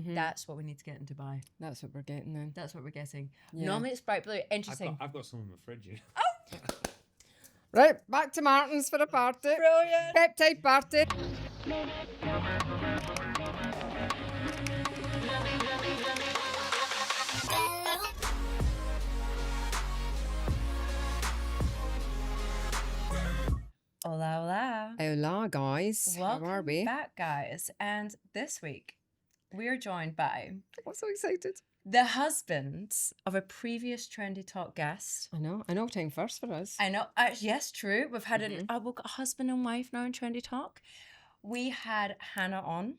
That's what we need to get in Dubai. That's what we're getting then. That's what we're getting. Yeah. Normally it's bright blue. Interesting. I've got some in my fridge. Right, back to Martin's for a party. Brilliant. Peptide party. Hola, hola. Hola, guys. Welcome How are we? back, guys. And this week, we are joined by I'm so excited. the husband of a previous Trendy Talk guest. I know. Time first for us. I know. Yes, true. We've had we've got a husband and wife now in Trendy Talk. We had Hannah on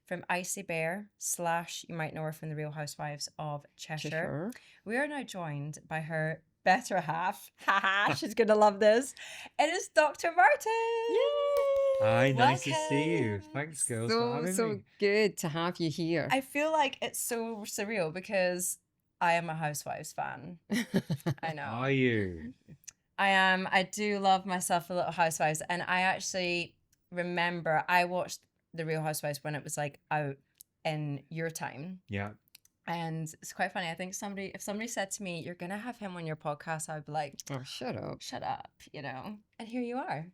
from Icy Bear / you might know her from the Real Housewives of Cheshire. We are now joined by her better half. Haha, she's going to love this. It is Dr. Martin. Yay! Hi, nice to Welcome. see you. Thanks, girls, for having So me. good to have you here. I feel like it's so surreal because I am a Housewives fan. I know. Are you? I am. I do love myself a little Housewives. And I actually remember I watched the Real Housewives when it was like out in your time. Yeah. And it's quite funny. I think if somebody said to me, "You're gonna have him on your podcast," I'd be like, Oh, shut up. "Shut up," you know. And here you are.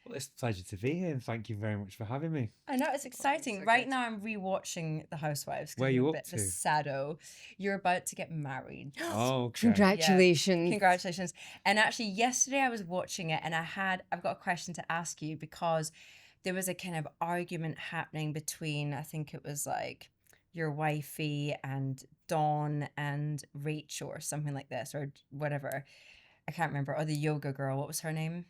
Well, it's a pleasure to be here, and thank you very much for having me. I know it's exciting. so Right good. now, I'm rewatching The Housewives. 'Cause Where I'm you a up bit of a to? Sado. You're about to get married. Oh, okay. Congratulations. Congratulations. And actually, yesterday I was watching it, and I've got a question to ask you because there was a kind of argument happening between, I think it was like your wifey and Dawn and Rachel or something like this, or whatever. I can't remember. Or the yoga girl. What was her name?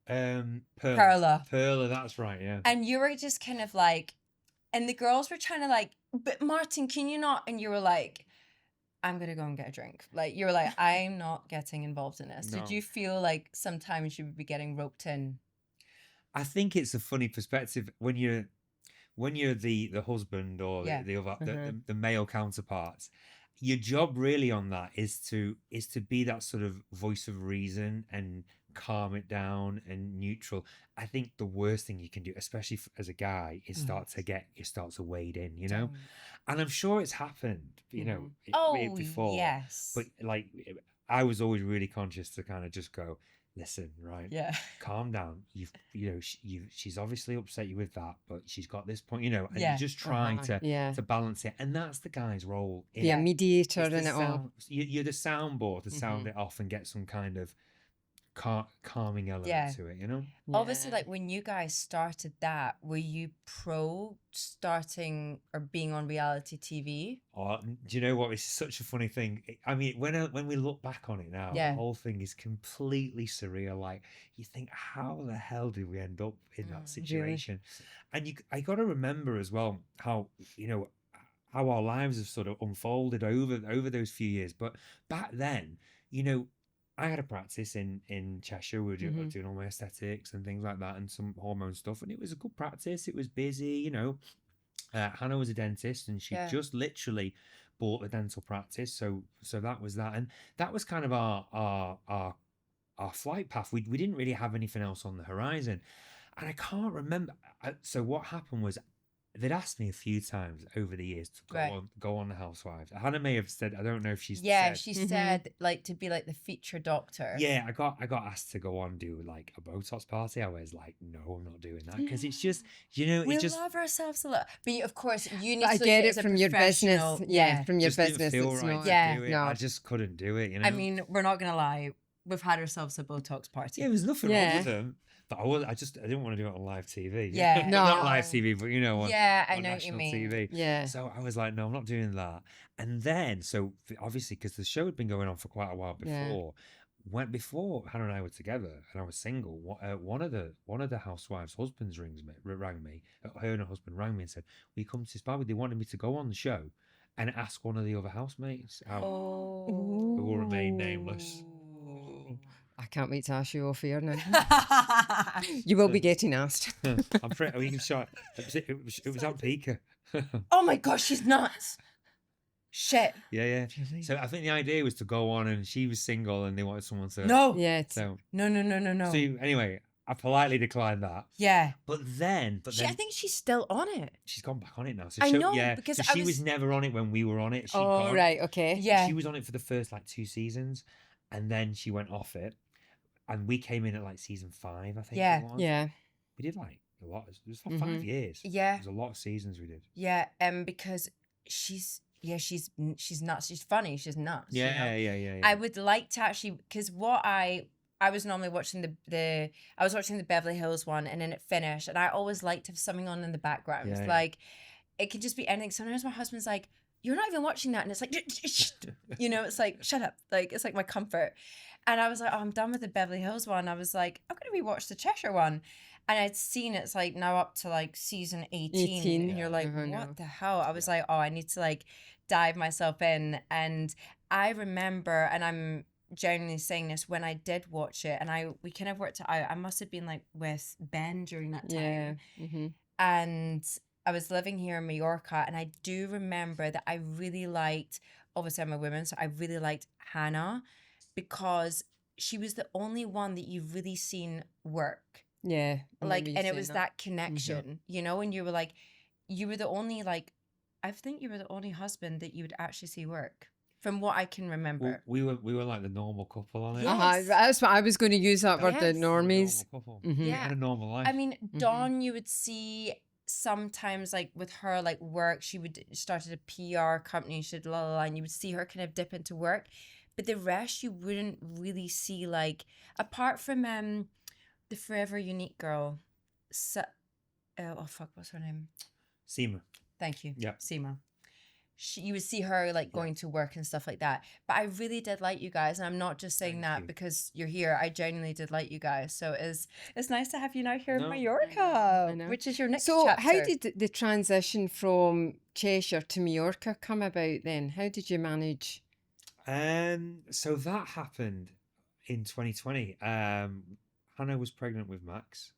Perla. Perla, that's right, yeah. And you were just kind of like, and the girls were trying to like, but Martin, can you not? And you were like, I'm going to go and get a drink. Like, you were like, I'm not getting involved in this. No. Did you feel like sometimes you would be getting roped in? I think it's a funny perspective when you're the husband or Yeah. the other the male counterparts. Your job really on that is to be that sort of voice of reason and calm it down and neutral. I think the worst thing you can do, especially as a guy, is start to wade in, you know. And I'm sure it's happened, you know, before. Yes. But like, I was always really conscious to kind of just go, listen, right? Yeah. Calm down. She's obviously upset you with that, but she's got this point, you know, and you're just trying to balance it. And that's the guy's role. Yeah, mediator in it all. You're the soundboard to sound it off and get some kind of calming element to it, you know? Obviously, like when you guys started that, were you pro starting or being on reality TV? Oh, do you know what? It's such a funny thing. I mean, when we look back on it now, the whole thing is completely surreal. Like, you think, how the hell did we end up in that situation? Really? And I got to remember as well how, you know, how our lives have sort of unfolded over those few years. But back then, you know, I had a practice in Cheshire. We were doing all my aesthetics and things like that and some hormone stuff. And it was a good practice. It was busy, you know. Hannah was a dentist and she just literally bought a dental practice. So that was that. And that was kind of our flight path. We didn't really have anything else on the horizon. And I can't remember. So what happened was, they'd asked me a few times over the years to go on the Housewives. Hannah may have said, I don't know if she's said. She said like to be like the feature doctor. Yeah, I got asked to go on do like a Botox party. I was like, no, I'm not doing that because it's just, you know, we it just love ourselves a lot. But of course, you need to I look get at it as a from your business. professional. Yeah, from your just didn't business. feel It's right not. to do it. No. I just couldn't do it, you know. I mean, we're not gonna lie. We've had ourselves a Botox party. Yeah, there was nothing wrong with them. But I didn't want to do it on live TV. Yeah. Not live TV, but you know, on I know what you national mean. TV. Yeah. So I was like, no, I'm not doing that. And then, so obviously, because the show had been going on for quite a while before, before Hannah and I were together and I was single, one of the housewives' husbands rang me. Her and her husband rang me and said, "We come to this party." They wanted me to go on the show and ask one of the other housemates out, who will remain nameless. I can't wait to ask you off air now. You will be getting asked. I'm pretty. We can show it was Aunt Pika. Oh my gosh, she's nuts. Shit. Yeah. So I think the idea was to go on, and she was single, and they wanted someone to. No. Yeah. So No. So anyway, I politely declined that. Yeah. But then I think she's still on it. she's gone back on it now. So I know, yeah, because so I she was was never on it when we were on it. She Oh, right, okay. yeah. She was on it for the first like 2 seasons, and then she went off it, and we came in at like season 5, I think Yeah. it was. Yeah. We did like a lot. It was like 5 years. Yeah. It was a lot of seasons we did. Yeah, because she's nuts. She's funny. She's nuts. you know? Yeah. I would like to actually, because what I was normally watching I was watching the Beverly Hills one, and then it finished, and I always like to have something on in the background. Yeah. Like, it could just be anything. Sometimes my husband's like, "You're not even watching that," and it's like, it's like, shut up. Like, it's like my comfort. And I was like, oh, I'm done with the Beverly Hills one. I was like, I'm gonna rewatch the Cheshire one. And I'd seen it's like now up to like season 18. And you're like, what the hell? I was like, oh, I need to like dive myself in. And I remember, and I'm genuinely saying this, when I did watch it, and we kind of worked it out. I must have been like with Ben during that time. Yeah. And I was living here in Mallorca, and I do remember that I really liked, obviously I'm a woman, so I really liked Hannah, because she was the only one that you've really seen work. Yeah. Like, and it was that connection, and you were like, you were the only, like, I think you were the only husband that you would actually see work, from what I can remember. Well, we were like the normal couple on it. Yes. That's what I was going to use that word, the Yes. normies. Normal couple. Mhm. Yeah. And a normal life. I mean, Dawn, you would see sometimes, like with her, like work, she started a PR company, she did and you would see her kind of dip into work, but the rest you wouldn't really see, like, apart from the Forever Unique girl, oh fuck, what's her name? Seema. Thank you. Yeah. Seema. You would see her like going to work and stuff like that. But I really did like you guys, and I'm not just saying that because you're here. I genuinely did like you guys. So it's nice to have you now here in Mallorca, which is your next chapter. How did the transition from Cheshire to Mallorca come about then? How did you manage? So that happened in 2020. Hannah was pregnant with Max.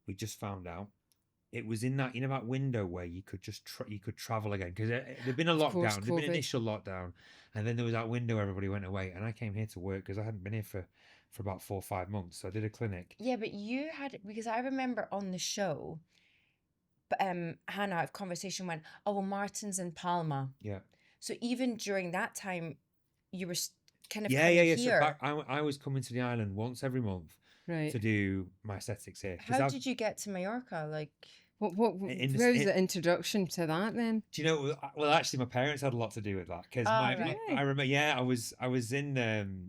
We just found out. It was in that that window where you could just you could travel again, because there'd been a lockdown, there'd been an initial lockdown, and then there was that window everybody went away, and I came here to work because I hadn't been here for about 4 or 5 months. So I did a clinic. Yeah, but you had, because I remember on the show, but Hannah, our conversation went, oh well, Martin's in Palma. Yeah. So even during that time, you were kind of yeah. here. So back, I was coming to the island once every month. Right. To do my aesthetics here. How did you get to Mallorca? Like, where was the introduction to that then? Do you know? Well, actually, my parents had a lot to do with that, because I remember. Yeah, I was in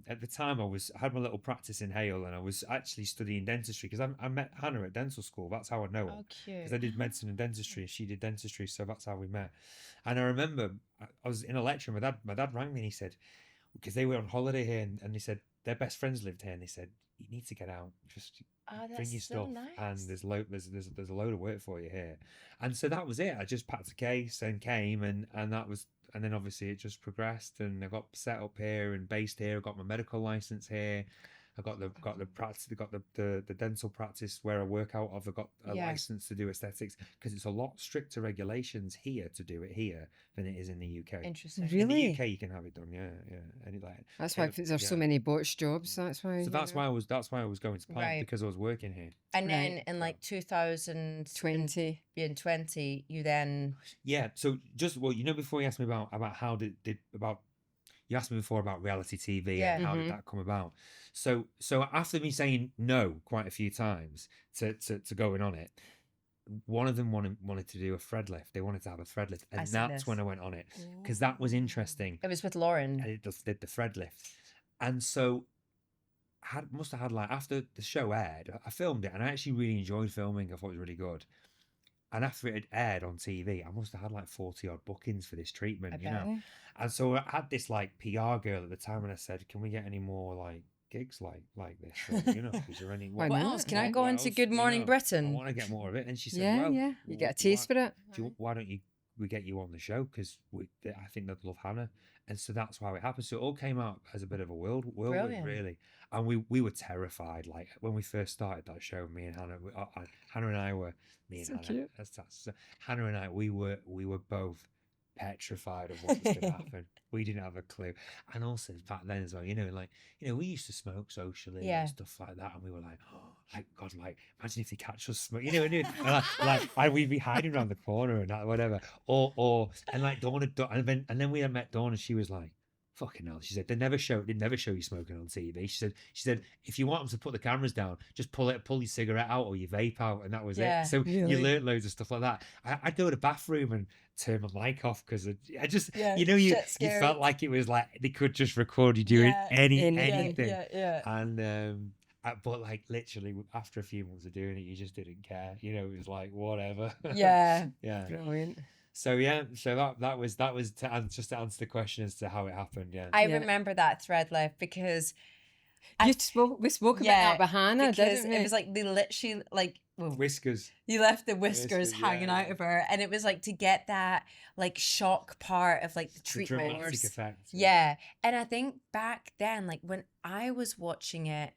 at the time. I had my little practice in Hale, and I was actually studying dentistry, because I met Hannah at dental school. That's how I know her. Oh, cute. Because I did medicine and dentistry, and she did dentistry, so that's how we met. And I remember I was in a lecture. And my dad rang me, and he said, because they were on holiday here, and they said their best friends lived here, and they said, you need to get out, just bring your stuff, nice. and there's a load of work for you here. And so that was it. I just packed a case and came, and that was, and then obviously it just progressed, and I got set up here and based here. I got my medical license here. I got the practice. I got the dental practice where I work out of. I got a license to do aesthetics, because it's a lot stricter regulations here to do it here than it is in the UK. Interesting. Really? In the UK, you can have it done. Yeah. And that's why there's so many botched jobs. That's why. So that's why I was going to Palma, because I was working here. And then in like 2020, you then. Yeah. So just before you asked me about how you asked me before about reality TV and how did that come about. So after me saying no quite a few times to going on it, one of them wanted to do a thread lift. They wanted to have a thread lift, and that's when I went on it, because that was interesting. It was with Lauren. And it just did the thread lift, and so must have had, like, after the show aired, I filmed it, and I actually really enjoyed filming. I thought it was really good. And after it had aired on TV, I must have had like 40 odd bookings for this treatment, And so I had this like PR girl at the time, and I said, "Can we get any more like gigs like this? Is there any? What else? Can I go into Good Morning Britain? I want to get more of it." And she said, "Yeah, you get a taste for it. Why don't we get you on the show? Because I think they'd love Hannah." And so that's how it happened. So it all came out as a bit of a whirlwind, really. And we were terrified. Like, when we first started that show, me and Hannah, Hannah and I were, me and So Hannah, cute. Hannah and I, we were both petrified of what was going to happen. We didn't have a clue. And also back then as well, we used to smoke socially and stuff like that. And we were like, oh, like, God, like, imagine if they catch us smoking, and we'd be hiding around the corner and that, whatever. And like Dawn had done, and then we had met Dawn, and she was like, fucking hell. She said, they never show you smoking on TV. She said, if you want them to put the cameras down, just pull your cigarette out or your vape out, and that was it. So Really? you learned loads of stuff like that. I'd go to the bathroom and turn my mic off because I just, you felt like it was like they could just record you doing anything. And but like literally after a few months of doing it, you just didn't care. It was like whatever. Yeah. Brilliant. So that was just to answer the question as to how it happened. I remember that thread left because we spoke about that with Hannah, didn't we? It was like they literally like whiskers. You left the whiskers hanging out of her, and it was like to get that like shock part of like the treatment. The dramatic effect. Yeah, and I think back then, like when I was watching it,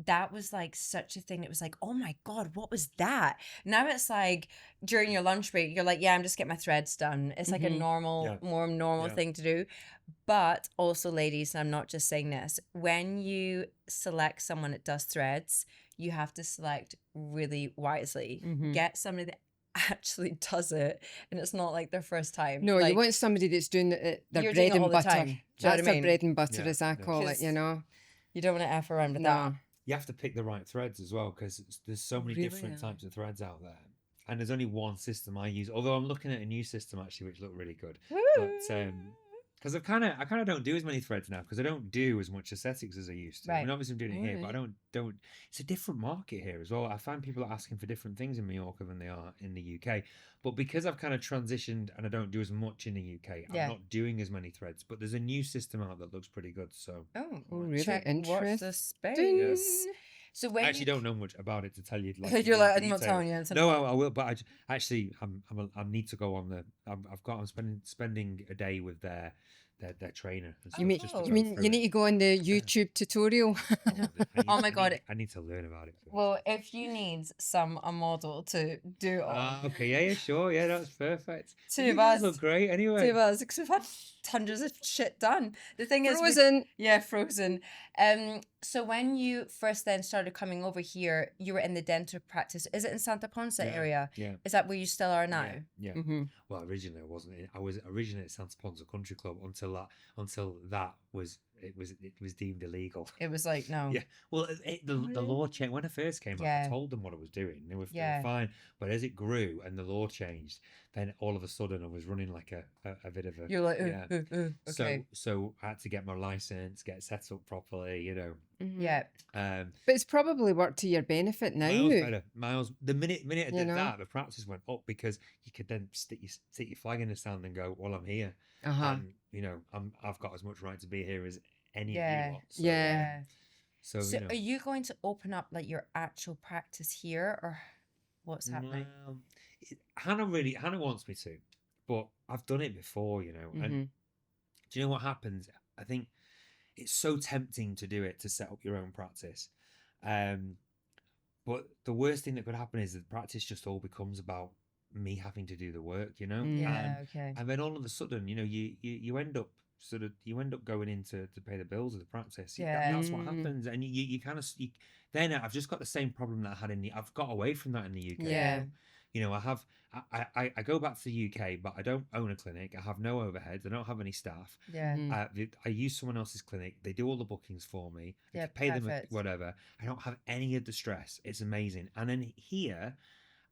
that was like such a thing. It was like, oh my God, what was that? Now it's like during your lunch break, you're like, yeah, I'm just getting my threads done. It's like a more normal thing to do. But also, ladies, and I'm not just saying this, when you select someone that does threads, you have to select really wisely. Get somebody that actually does it, and it's not like their first time. No, like, you want somebody that's doing their bread and butter. That's their bread and butter, as I call it, You don't want to F around with that. You have to pick the right threads as well, because there's so many different types of threads out there, and there's only one system I use. Although I'm looking at a new system actually, which look really good. But because I kind of don't do as many threads now, because I don't do as much aesthetics as I used to. I mean, obviously I'm doing it here, but I don't. It's a different market here as well. I find people are asking for different things in Mallorca than they are in the UK. But because I've kind of transitioned and I don't do as much in the UK, I'm not doing as many threads. But there's a new system out that looks pretty good. So really interesting. Watch the space. Yes. So when I actually don't know much about it to tell you. You're like, I'm not telling you. No, I will. But I need to go on the. I'm spending a day with their trainer. You mean you need to go on the YouTube tutorial? Oh my God! I need to learn about it first. Well, if you need a model to do it on. Okay, sure, that's perfect. Two of us look great anyway. Two of us, because we've had hundreds of shit done. The thing is, frozen. So when you first then started coming over here, you were in the dental practice. Is it in Santa Ponsa area? Yeah. Is that where you still are now? Yeah. Well, originally I wasn't. I was originally at Santa Ponsa Country Club until that was deemed illegal. It was like no. Yeah. Well, the law changed when I first came up. I told them what I was doing. They were fine. But as it grew and the law changed, then all of a sudden I was running like a bit of a. You're like, okay. So I had to get my license, get set up properly. Yeah. But it's probably worked to your benefit now. Miles. The minute I did that, the practice went up, because you could then stick your flag in the sand and go, well, I'm here. And I've got as much right to be here as any of you lot. So, So are you going to open up like your actual practice here, or what's happening? Hannah wants me to, but I've done it before, and do you know what happens? I think it's so tempting to do it, to set up your own practice. But the worst thing that could happen is that the practice just all becomes about me having to do the work, And then all of a sudden, you end up going in to pay the bills of the practice. That's what happens. And you kind of, then I've just got the same problem that I had I've got away from that in the UK. I go back to the UK, but I don't own a clinic. I have no overheads. I don't have any staff. I use someone else's clinic. They do all the bookings for me. I pay them whatever. I don't have any of the stress. It's amazing. And then here,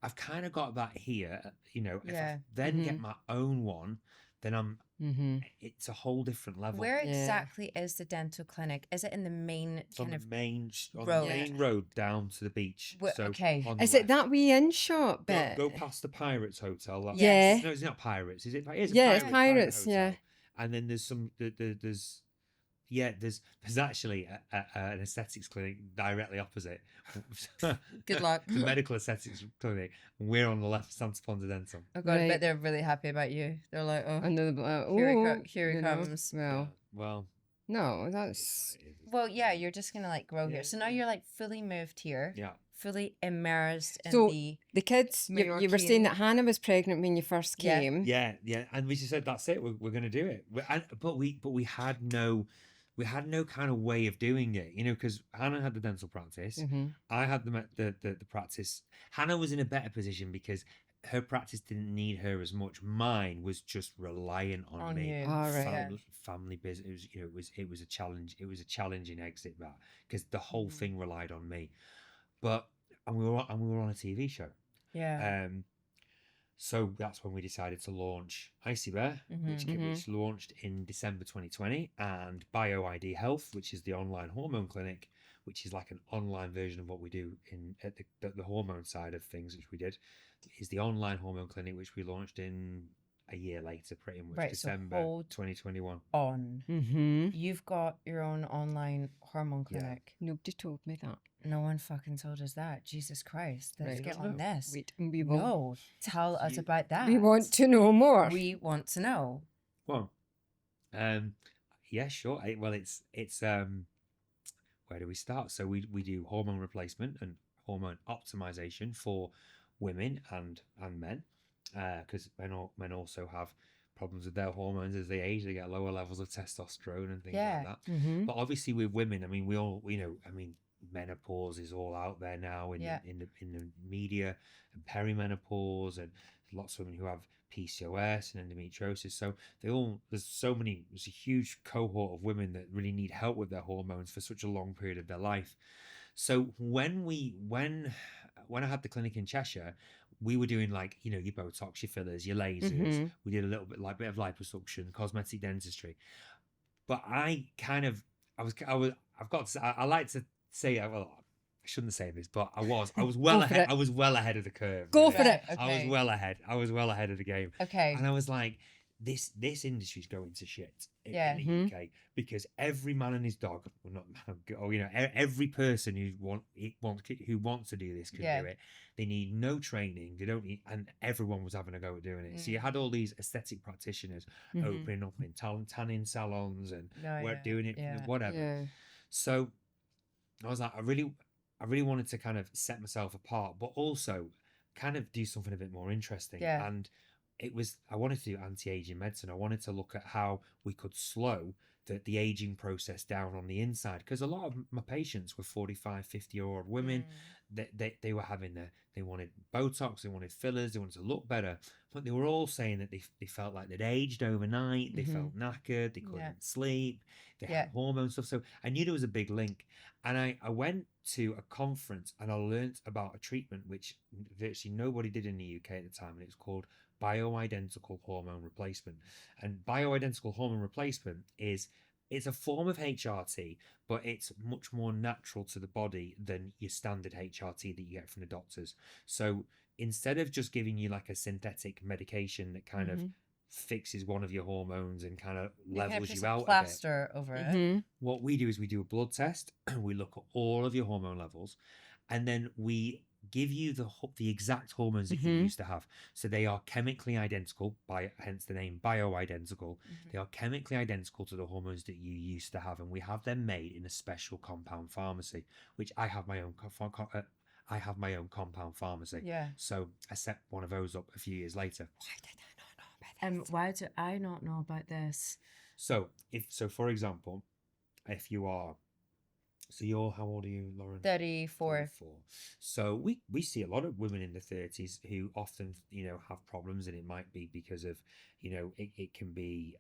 I've kind of got that here. If I then get my own one, then it's a whole different level. Where exactly is the dental clinic? Is it in the main on the main road down to the beach? Is it that wee in shop bit? Go past the Pirates Hotel. No, it's not Pirates. Is it? It's Pirates. And then there's there's actually an aesthetics clinic directly opposite. Good luck. The medical aesthetics clinic. We're on the left, Santa Ponsa Dental. Oh God, I bet they're really happy about you. They're like, here he comes. Well, no, that's. Well, you're just gonna like grow here. So now you're like fully moved here. Yeah. Fully immersed in the kids. You were saying that Hannah was pregnant when you first came. Yeah, and we just said that's it. We're going to do it. But we had no we had no kind of way of doing it, because Hannah had the dental practice. I had the practice. Hannah was in a better position because her practice didn't need her as much. Mine was just reliant on me. you. All right. Family business. It was a challenge. It was a challenging exit, that, because the whole thing relied on me. But and we were on a TV show. Yeah. So that's when we decided to launch Icy Bear, which launched in December 2020, and BioID Health, which is the online hormone clinic, which is like an online version of what we do at the hormone side of things, which we did, is the online hormone clinic, which we launched in a year later, pretty much, Right, December so hold 2021. on. You've got your own online hormone clinic. Nobody told me that. No one fucking told us that. Jesus Christ. Let's get on this. Wait, we will. No, tell us about that. We want to know more. We want to know. Well, yeah, sure. Well, it's where do we start? So we do hormone replacement and hormone optimization for women and men, because men also have problems with their hormones as they age. They get lower levels of testosterone and things like that. But obviously with women, I mean, menopause is all out there now in the media, and perimenopause, and lots of women who have PCOS and endometriosis. So there's a huge cohort of women that really need help with their hormones for such a long period of their life. So when I had the clinic in Cheshire, we were doing like, your Botox, your fillers, your lasers. We did a little bit like bit of liposuction, cosmetic dentistry. But I've got to say, I like to say, well, I shouldn't say this, but I was well ahead. I was well ahead of the curve. Go for it. Okay. I was well ahead. I was well ahead of the game. Okay. And I was like, this industry's going to shit in the UK, because every man and his dog, well, not man, every person who wants to do this can do it. They need no training. They don't need, and everyone was having a go at doing it. So you had all these aesthetic practitioners opening up in tanning salons and doing it, whatever. Yeah. So I was like, I really wanted to kind of set myself apart, but also kind of do something a bit more interesting. Yeah. And I wanted to do anti-aging medicine. I wanted to look at how we could slow the aging process down on the inside, because a lot of my patients were 45, 50-year-old women. They were having they wanted Botox, they wanted fillers, they wanted to look better, but they were all saying that they felt like they'd aged overnight. They felt knackered, they couldn't sleep, they had hormone stuff. So I knew there was a big link, and I went to a conference and I learnt about a treatment which virtually nobody did in the UK at the time, and it was called bioidentical hormone replacement. And bioidentical hormone replacement it's a form of HRT, but it's much more natural to the body than your standard HRT that you get from the doctors. So instead of just giving you like a synthetic medication that kind of fixes one of your hormones and kind of levels you out plaster a bit over it, what we do is we do a blood test. We look at all of your hormone levels, and then we give you the exact hormones that you used to have. So they are chemically identical, hence the name bioidentical. They are chemically identical to the hormones that you used to have, and we have them made in a special compound pharmacy, which I have my own compound pharmacy. Yeah. So I set one of those up a few years later. Why do I not know about this? So for example, if you are, so how old are you, Lauren? 34. So we see a lot of women in the 30s who often, have problems, and it might be because of, it can be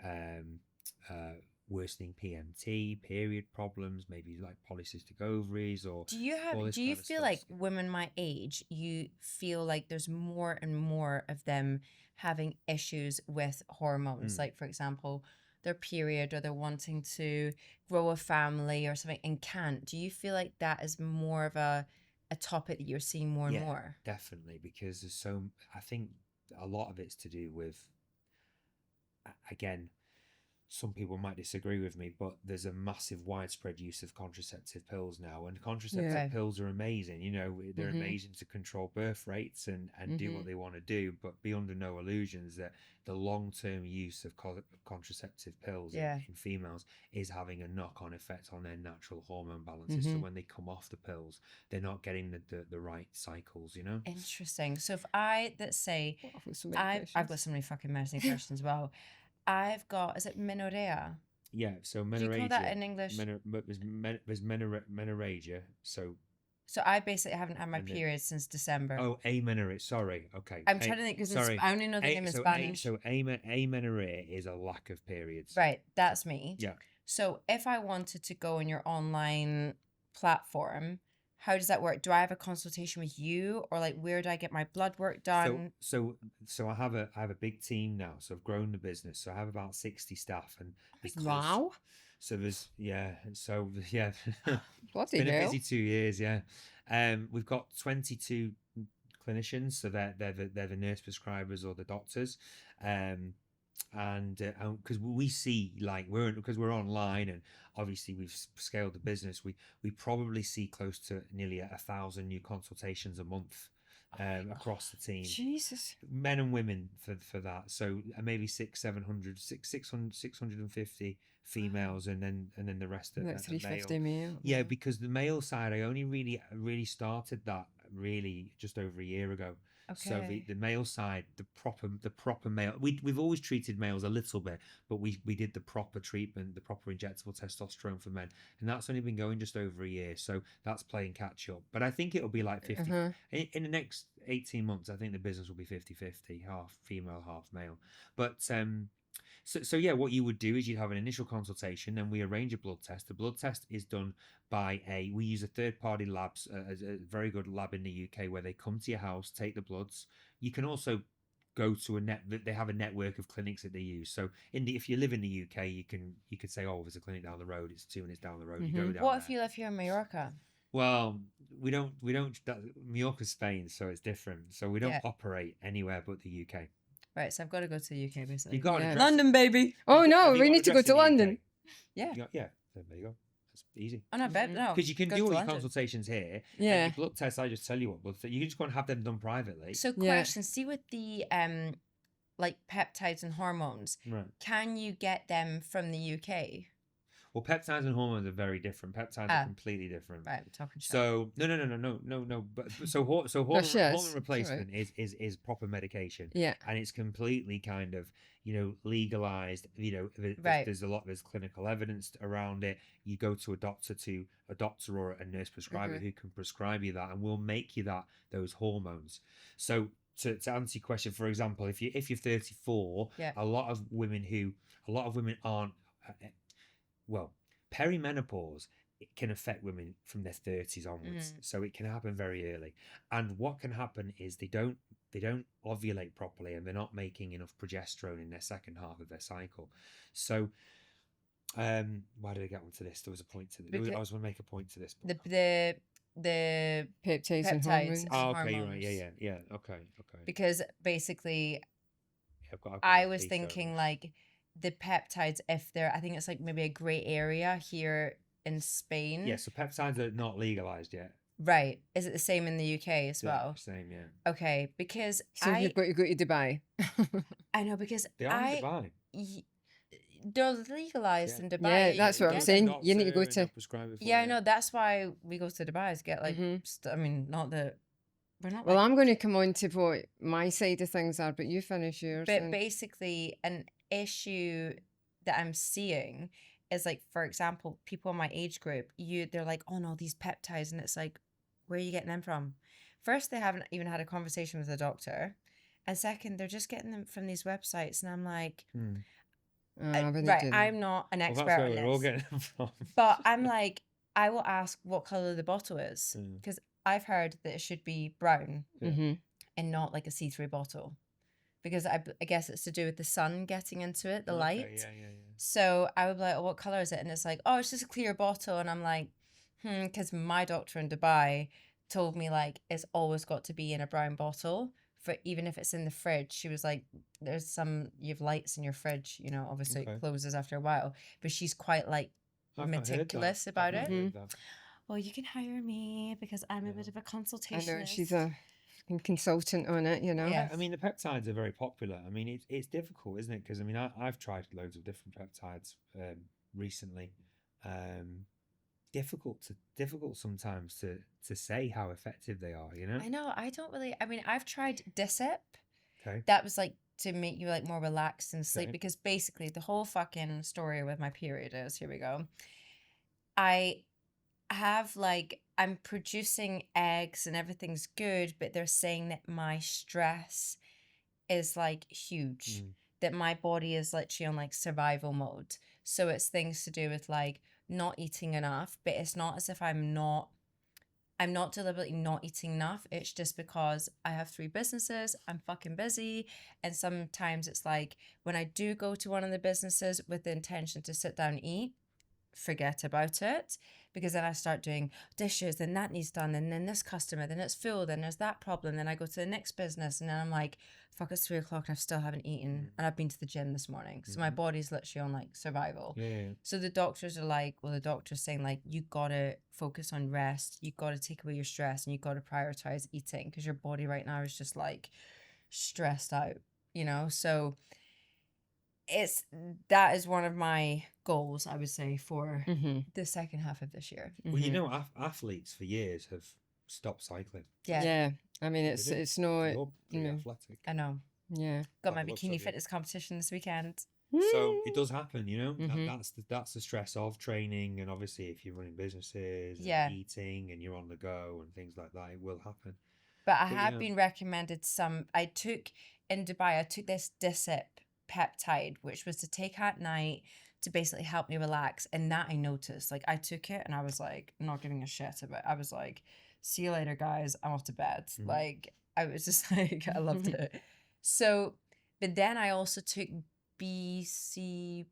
worsening PMT, period problems, maybe like polycystic ovaries, or do you feel like women my age, you feel like there's more and more of them having issues with hormones, like for example their period, or they're wanting to grow a family or something and can't? Do you feel like that is more of a topic that you're seeing more and more? Definitely, because I think a lot of it's to do with, again, some people might disagree with me, but there's a massive widespread use of contraceptive pills now, and contraceptive pills are amazing. They're amazing to control birth rates and do what they want to do, but be under no illusions that the long-term use of contraceptive pills in females is having a knock-on effect on their natural hormone balances. So when they come off the pills, they're not getting the right cycles, Interesting. So if let's say, I've got so many fucking messy questions as well. I've got, is it menorrhea? Yeah, so Do you call that menorrhagia. in English? There's menorrhagia. So So I basically haven't had my and then period since December. amenorrhea. Sorry, okay. I'm trying to think because Sorry. I only know the name in Spanish. Amenorrhea is a lack of periods. Right, that's me. Yeah. So if I wanted to go on your online platform, how does that work? Do I have a consultation with you, or like where do I get my blood work done? So I have a big team now. So I've grown the business. So I have about 60 staff, and Wow. So there's So yeah, it's Bloody been a hell. busy 2 years. Yeah, we've got 22 clinicians. So they're the nurse prescribers or the doctors, and because we see like because we're online, and obviously we've scaled the business, we probably see close to nearly 1,000 new consultations a month across the team, Jesus. men and women for that. So maybe 650 females, and then the rest of Like the 350 male. male. Yeah, because the male side, I only really started that really just over a year ago. So Okay. the male side, the proper male, we've always treated males a little bit, but we did the proper treatment, the proper injectable testosterone for men, and that's only been going just over a year. So that's playing catch up. But I think it'll be like 50 in the next 18 months. I think the business will be 50-50, half female, half male. But so yeah, what you would do is you'd have an initial consultation, then we arrange a blood test. The blood test is done by we use a third-party lab, a very good lab in the UK, where they come to your house, take the bloods. You can also go to they have a network of clinics that they use. So if you live in the UK, you could say, oh, there's a clinic down the road. It's 2 minutes down the road. You go down What there. if you live here in Mallorca? Well, we don't. Mallorca's Spain, so it's different. So we don't operate anywhere but the UK. Right, so I've got to go to the UK basically. You got an address? London, baby. Oh Have no, you we got need an to go address to in the UK? London. Yeah. Yeah, there you go. That's easy. Oh no, babe, no. Because you can Go do to all your London. consultations here. Yeah. And your blood tests, I just tell you what blood you can just go and have them done privately. So question, see with the like peptides and hormones, Right. can you get them from the UK? Well, peptides and hormones are very different. Peptides are completely different. Right, I'm talking shit. So no. But hormone replacement is proper medication. Yeah. And it's completely kind of legalized. There's clinical evidence around it. You go to a doctor or a nurse prescriber who can prescribe you that, and will make you those hormones. So to answer your question, for example, if you're 34, a lot of women aren't. Perimenopause, it can affect women from their 30s onwards, so it can happen very early. And what can happen is they don't ovulate properly, and they're not making enough progesterone in their second half of their cycle. So, why did I get onto this? There was a point to this. I was going to make a point to this. The peptides and hormones. Oh, okay, you're right. Yeah. Okay. Because basically, I've got I was thinking like the peptides, if they're, I think it's like maybe a grey area here in Spain. Yeah, so peptides are not legalized yet. Right. Is it the same in the UK as well? Same, yeah. Okay, because So you've got to go to Dubai. I know, because they are in Dubai. They're legalized in Dubai. Yeah, that's what I'm saying. You need to go to. Yeah, I know. That's why we go to Dubai to get like. I mean, not that we're not. Well, I'm going to come on to what my side of things are, but you finish yours. But basically, an issue that I'm seeing is like, for example, people in my age group, they're like, oh no, these peptides, and it's like, where are you getting them from? First, they haven't even had a conversation with a doctor, and second, they're just getting them from these websites, and I'm like. Right, I'm not an expert that's where on we're all getting them from. But I'm like, I will ask what color the bottle is, because I've heard that it should be brown and not like a see-through bottle, because I guess it's to do with the sun getting into it, the light. Yeah. So I would be like, oh, what color is it? And it's like, oh, it's just a clear bottle. And I'm like, because my doctor in Dubai told me like it's always got to be in a brown bottle. For even if it's in the fridge, she was like, there's you have lights in your fridge, obviously it closes after a while, but she's quite like meticulous about it. Well, you can hire me because I'm a bit of a consultationist. I know, she's a consultant on it, Yeah, I mean, the peptides are very popular. I mean, it's difficult, isn't it? Because I mean, I've tried loads of different peptides recently. Difficult sometimes to say how effective they are, I know, I don't really, I mean, I've tried Dissip. Okay. That was like to make you like more relaxed and sleep, Okay. because basically the whole fucking story with my period is, here we go. I have like, I'm producing eggs and everything's good, but they're saying that my stress is like huge, that my body is literally on like survival mode. So it's things to do with like not eating enough, but it's not as if I'm not deliberately not eating enough. It's just because I have 3 businesses, I'm fucking busy. And sometimes it's like when I do go to one of the businesses with the intention to sit down and eat, forget about it, because then I start doing dishes and that needs done, and then this customer, then it's full, then there's that problem, then I go to the next business, and then I'm like, fuck, it's 3 o'clock and I still haven't eaten, and I've been to the gym this morning, so my body's literally on like survival. So the doctors are like, well, the doctor's saying like, you gotta focus on rest, you gotta take away your stress, and you gotta prioritize eating, because your body right now is just like stressed out, you know. So that is one of my goals, I would say, for the second half of this year. Well, you know, athletes for years have stopped cycling. Yeah. I mean, it's no. You're pretty athletic. I know. Yeah. Got my By the looks bikini of it. fitness competition this weekend. So it does happen, you know. That's the stress of training, and obviously if you're running businesses, and eating, and you're on the go and things like that, it will happen. But I have been recommended I took in Dubai, I took this Dissip peptide, which was to take at night to basically help me relax. And that I noticed, like I took it and I was like, not giving a shit about it. I was like, see you later, guys. I'm off to bed. Like I was just like, I loved it. So, but then I also took BBC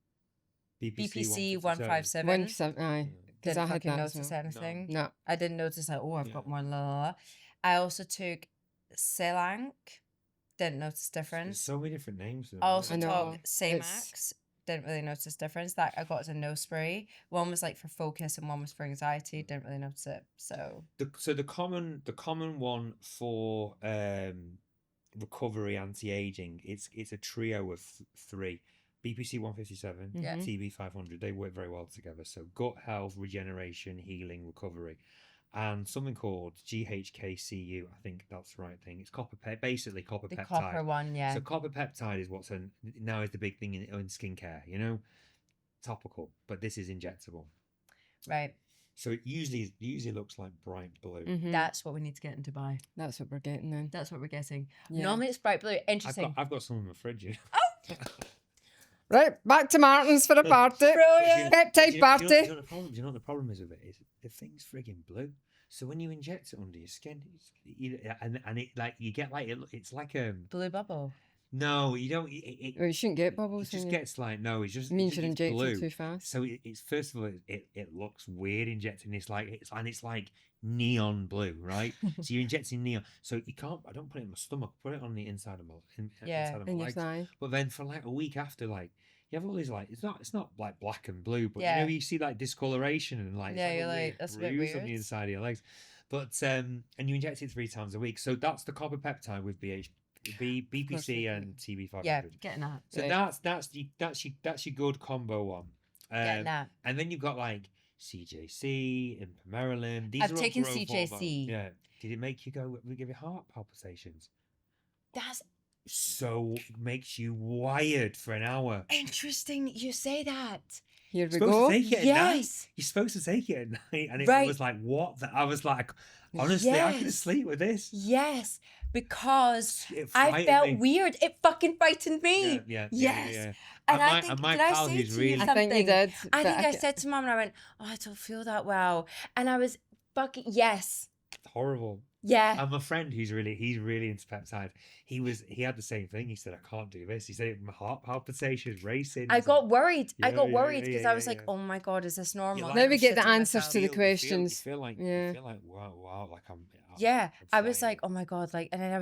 157. Aye. Because I Didn't had fucking that. notice anything. No. I didn't notice like, oh, I've got more. La, la, la. I also took Selank. Didn't notice difference. There's so many different names. I also I know. took Samax. Didn't really notice difference. That I got as a nose spray. One was like for focus and one was for anxiety. Didn't really notice it. So the common one for recovery anti-aging, it's a trio of 3. BPC 157, TB 500, they work very well together. So gut health, regeneration, healing, recovery. And something called GHKCU, I think that's the right thing. It's basically copper the peptide. copper one, yeah. So copper peptide is now is the big thing in skincare, you know, topical, but this is injectable. Right. So it usually looks like bright blue. That's what we need to get in Dubai. That's what we're getting then. That's what we're getting. Yeah. Normally it's bright blue. Interesting. I've got some in my fridge. Right, back to Martin's for a party. Brilliant. Peptide party. Do you know what the problem is with it? Is the thing's frigging blue. So when you inject it under your skin, and it like you get like it's like a Blue bubble. No, you don't. Well, you shouldn't get bubbles. It just gets like no. It's just It means it's you're injecting blue. too fast. So it's first of all, it looks weird injecting this it's like neon blue, right? So you're injecting neon. So you can't. I don't put it in my stomach. Put it on the inside of my inside of my In your legs. thigh. But then for like a week after, like you have all these like it's not like black and blue, but Yeah. you know you see like discoloration and like Yeah, it's you're a like, weird that's a bit bruise on the weird. inside of your legs. But and you inject it 3 times a week. So that's the copper peptide with BPC and TB 500. Yeah, getting that. So that's your good combo one. Getting that. And then you've got like CJC and Maryland. These I've are all taken growth CJC. hormone. Yeah. Did it make you go? Give you heart palpitations? That's So makes you wired for an hour. interesting. You say that. Here we You're supposed go. to take it at night. Yes. You're supposed to take it at night, and it Right. was like what? I was like, honestly, I could Yes. sleep with this. Yes, because It I frightened felt me. weird. It fucking frightened me. Yeah. Yes. And And I my- think, and my did I pal say who's to you really- something? I think you did. I but think I said to Mum, and I went, "Oh, I don't feel that well," and I was fucking yes, horrible. yeah. And my friend he's really into peptide. He had the same thing. He said, I can't do this. He said my heart palpitations racing. I He's got like, worried. I Yeah, got yeah, worried yeah, because yeah, I was yeah, like, yeah. "Oh my god, is this normal?" like- Now we get the Shitting answers myself. to the you questions. feel like Yeah. wow, like I'm Yeah, I was flying. like, "Oh my god!" Like, and then I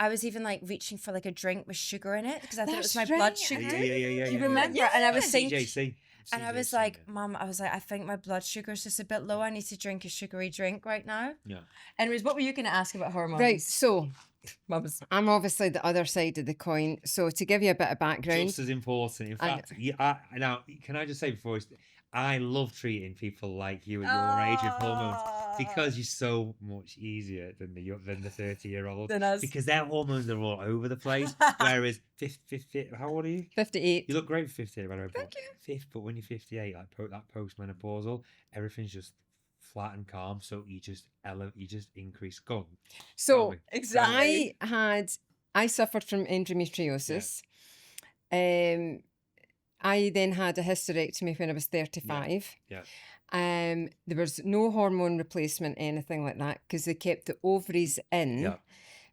was even like reaching for like a drink with sugar in it because I thought it was That's my blood right, sugar. yeah. Do you remember? And I was saying, CJC. and I was like, "Mum, I was like, I think my blood sugar's just a bit low. I need to drink a sugary drink right now." Yeah. Anyways, what were you going to ask about hormones? Right, so I'm obviously the other side of the coin. So to give you a bit of background, Just as important. In And- fact, now can I just say I love treating people like you at your age with hormones because you're so much easier than the 30-year-old. Than us. Because their hormones are all over the place. Whereas 50, how old are you? 58. You look great for 58, by the way. Thank you. But when you're 58, like that postmenopausal, everything's just flat and calm. So you just increase. Go on. So Exactly. I suffered from endometriosis. I then had a hysterectomy when I was 35. Yeah. There was no hormone replacement, anything like that, because they kept the ovaries in. Yeah.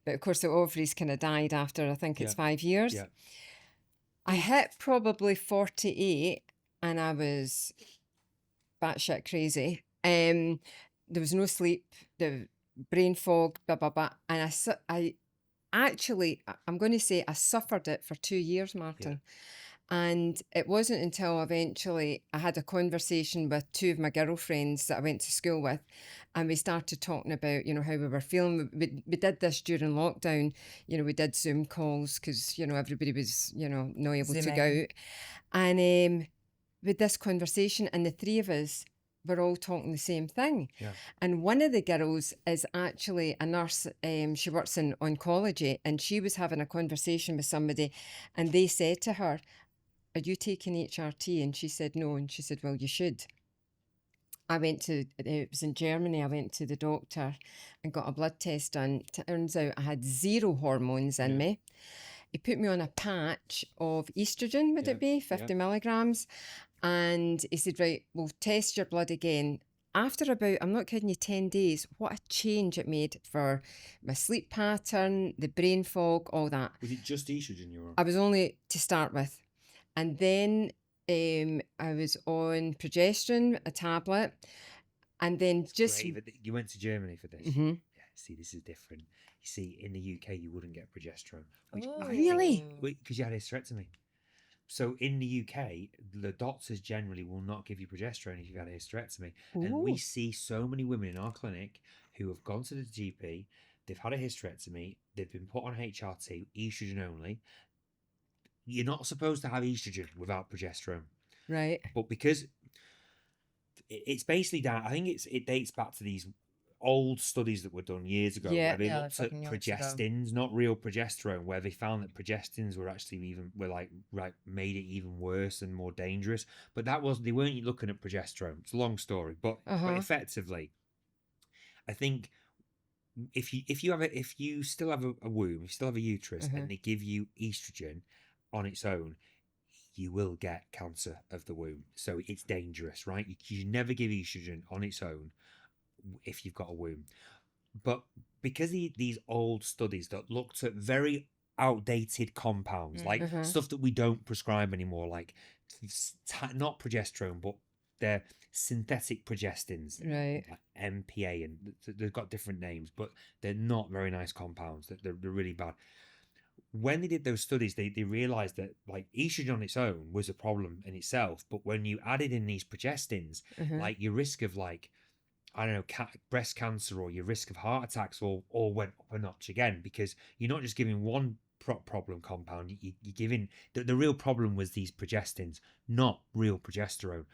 But of course, the ovaries kind of died after, I think it's 5 years. Yeah. I hit probably 48 and I was batshit crazy. There was no sleep, the brain fog, blah, blah, blah. And I'm going to say I suffered it for 2 years, Martin. And it wasn't until eventually I had a conversation with two of my girlfriends that I went to school with, and we started talking about, how we were feeling. We did this during lockdown. We did Zoom calls because, everybody was, not able to go out. And with this conversation, and the three of us were all talking the same thing. Yeah. And one of the girls is actually a nurse. She works in oncology, and she was having a conversation with somebody, and they said to her, "Are you taking HRT?" And she said no. And she said, "Well, you should." It was in Germany, I went to the doctor and got a blood test done. Turns out I had 0 hormones in me. He put me on a patch of estrogen, would it be, 50 milligrams. And he said, "Right, we'll test your blood again." After about, I'm not kidding you, 10 days, what a change it made for my sleep pattern, the brain fog, all that. Was it just estrogen you were on? I was only to start with. And then I was on progesterone, a tablet, and then just... Great, but you went to Germany for this? Mm-hmm. Yeah, see, this is different. You see, in the UK, you wouldn't get progesterone. Really? Because you had a hysterectomy. So in the UK, the doctors generally will not give you progesterone if you've had a hysterectomy. Ooh. And we see so many women in our clinic who have gone to the GP, they've had a hysterectomy, they've been put on HRT, estrogen only. You're not supposed to have estrogen without progesterone. Right. But because it's basically down, I think it dates back to these old studies that were done years ago where they looked at progestins, not real progesterone, where they found that progestins were actually made it even worse and more dangerous. But they weren't looking at progesterone. It's a long story, but effectively, I think if you still have a womb, you still have a uterus, and they give you estrogen on its own, you will get cancer of the womb. So it's dangerous, right? You never give estrogen on its own if you've got a womb. But because these old studies that looked at very outdated compounds, like stuff that we don't prescribe anymore, like not progesterone, but they're synthetic progestins, right? Like MPA, and they've got different names, but they're not very nice compounds. They're really bad. When they did those studies, they realized that like estrogen on its own was a problem in itself, but when you added in these progestins, like your risk of breast cancer or your risk of heart attacks all went up a notch again, because you're not just giving one problem compound, you're giving the real problem was these progestins, not real progesterone.